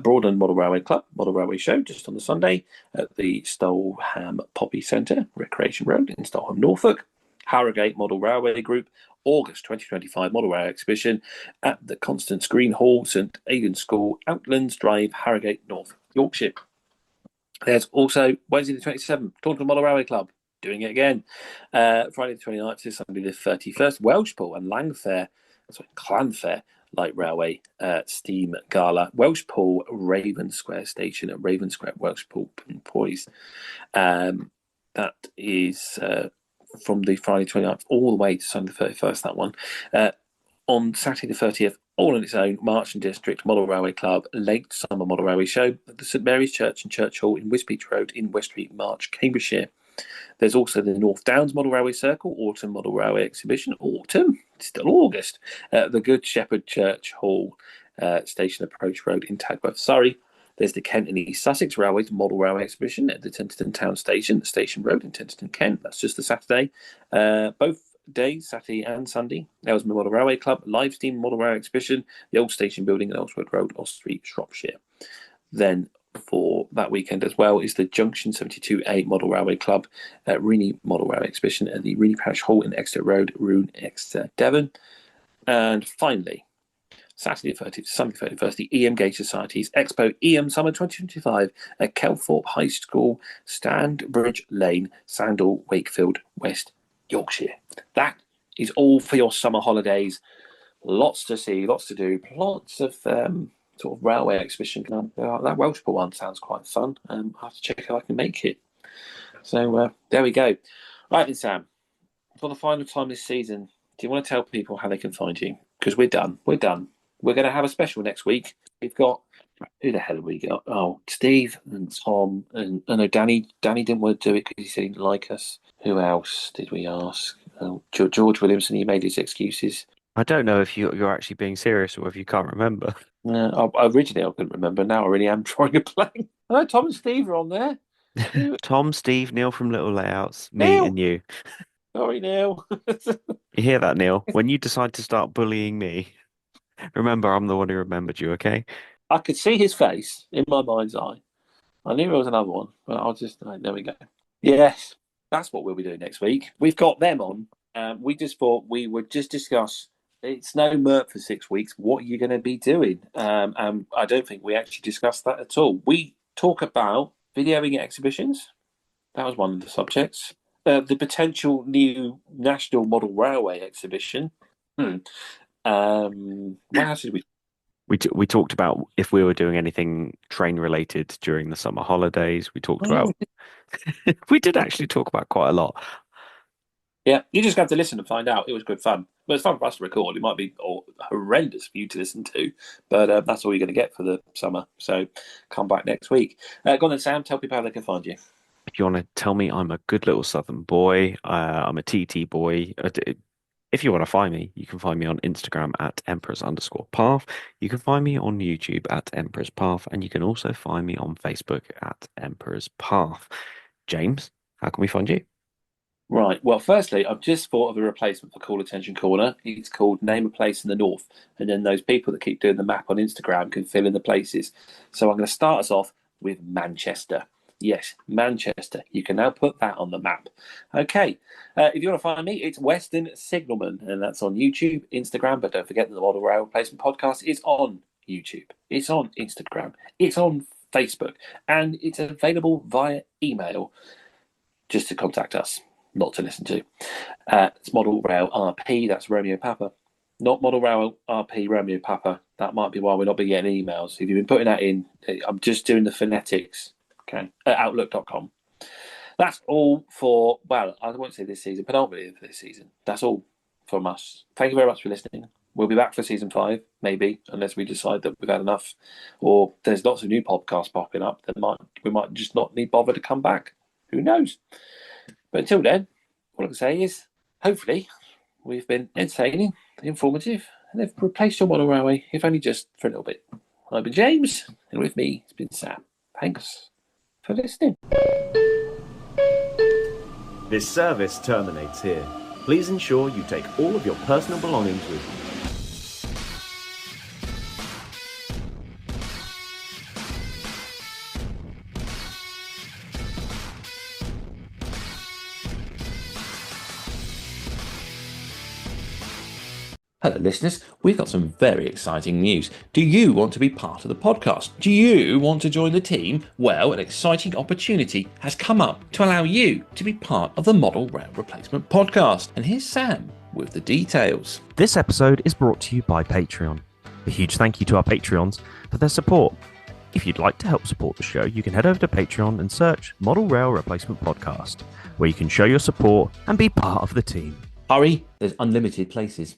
Speaker 2: Broadland Model Railway Club Model Railway Show just on the Sunday at the Stolham Poppy Centre, Recreation Road in Stolham, Norfolk. Harrogate Model Railway Group, August 2025 Model Railway Exhibition at the Constance Green Hall, St Aidan's School, Outlands Drive, Harrogate, North Yorkshire. There's also Wednesday the 27th, Taunton Model Railway Club, doing it again. Friday the 29th to Sunday the 31st, Welshpool and Clanfair Light Railway Steam Gala, Welshpool Raven Square Station at Raven Square, Welshpool and Poise. That is from the Friday 29th all the way to Sunday the 31st, that one. On Saturday the 30th, all on its own, Marchant District Model Railway Club, Late Summer Model Railway Show at the St Mary's Church and Church Hall in Wisbeach Road in Weststreet, March, Cambridgeshire. There's also the North Downs Model Railway Circle, Autumn Model Railway Exhibition, Autumn, it's still August, the Good Shepherd Church Hall, Station Approach Road in Tadworth, Surrey. There's the Kent and East Sussex Railways Model Railway Exhibition at the Tenterden Town Station, Station Road in Tenterden, Kent. That's just the Saturday. Both days, Saturday and Sunday. Aylesbury Model Railway Club, Live Steam Model Railway Exhibition, the Old Station Building at Ellsworth Road, Osprey, Shropshire. Then for that weekend as well is the Junction 72A Model Railway Club, Reaney Model Railway Exhibition at the Reaney Parish Hall in Exeter Road, Roon, Exeter, Devon. And finally, Saturday the 30th, Sunday the 31st, the EM Gay Society's Expo EM Summer 2025 at Kelthorpe High School, Standbridge Lane, Sandal, Wakefield, West Yorkshire. That is all for your summer holidays. Lots to see, lots to do, lots of sort of railway exhibition. That Welshpool one sounds quite fun. I have to check how I can make it. So there we go. Right then, Sam, for the final time this season, do you want to tell people how they can find you? Because we're done. We're going to have a special next week. We've got, who the hell have we got? Oh, Steve and Tom and I know Danny didn't want to do it because he said he didn't like us. Who else did we ask? George Williamson, he made his excuses.
Speaker 3: I don't know if you're actually being serious or if you can't remember.
Speaker 2: Originally, I couldn't remember. Now I really am trying to play. Hello, Tom and Steve are on there.
Speaker 3: Tom, Steve, Neil from Little Layouts, me
Speaker 2: Neil!
Speaker 3: and you.
Speaker 2: Sorry, Neil.
Speaker 3: You hear that, Neil? When you decide to start bullying me, remember I'm the one who remembered you, okay?
Speaker 2: I could see his face in my mind's eye. I knew there was another one, but I'll just, there we go. Yes, that's what we'll be doing next week. We've got them on. We just thought we would just discuss, it's no Merc for 6 weeks. What are you going to be doing? And I don't think we actually discussed that at all. We talk about videoing exhibitions. That was one of the subjects. The potential new National Model Railway exhibition. What else did we?
Speaker 3: We talked about if we were doing anything train related during the summer holidays. We talked about. We did actually talk about quite a lot.
Speaker 2: Yeah, you just have to listen and find out. It was good fun. Well, it's fun for us to record. It might be horrendous for you to listen to, but that's all you're going to get for the summer. So come back next week. Go on then, Sam. Tell people how they can find you.
Speaker 3: If you want to tell me I'm a good little Southern boy, I'm a TT boy. If you want to find me, you can find me on Instagram at Emperors_Path. You can find me on YouTube at Emperors Path, and you can also find me on Facebook at Emperors Path. James, how can we find you?
Speaker 2: Right. Well, firstly, I've just thought of a replacement for Call Attention Corner. It's called Name a Place in the North, and then those people that keep doing the map on Instagram can fill in the places. So I'm going to start us off with Manchester. Yes, Manchester. You can now put that on the map. Okay. If you want to find me, it's Western Signalman, and that's on YouTube, Instagram. But don't forget that the Model Rail Replacement Podcast is on YouTube. It's on Instagram. It's on Facebook. And it's available via email just to contact us, not to listen to. It's Model Rail RP. That's Romeo Papa. Not Model Rail RP Romeo Papa. That might be why we're not been getting emails. If you've been putting that in, I'm just doing the phonetics. Okay, at outlook.com. That's all for, well, I won't say this season, penultimate for this season. That's all from us. Thank you very much for listening. We'll be back for season 5, maybe, unless we decide that we've had enough, or there's lots of new podcasts popping up that we might just not need bother to come back. Who knows? But until then, all I can say is, hopefully, we've been entertaining, informative, and they've replaced your model railway, if only just for a little bit. I've been James, and with me, it's been Sam. Thanks for listening.
Speaker 1: This service terminates here. Please ensure you take all of your personal belongings with you.
Speaker 6: Hello, listeners. We've got some very exciting news. Do you want to be part of the podcast? Do you want to join the team? Well, an exciting opportunity has come up to allow you to be part of the Model Rail Replacement Podcast. And here's Sam with the details.
Speaker 3: This episode is brought to you by Patreon. A huge thank you to our Patreons for their support. If you'd like to help support the show, you can head over to Patreon and search Model Rail Replacement Podcast, where you can show your support and be part of the team.
Speaker 6: Hurry, there's unlimited places.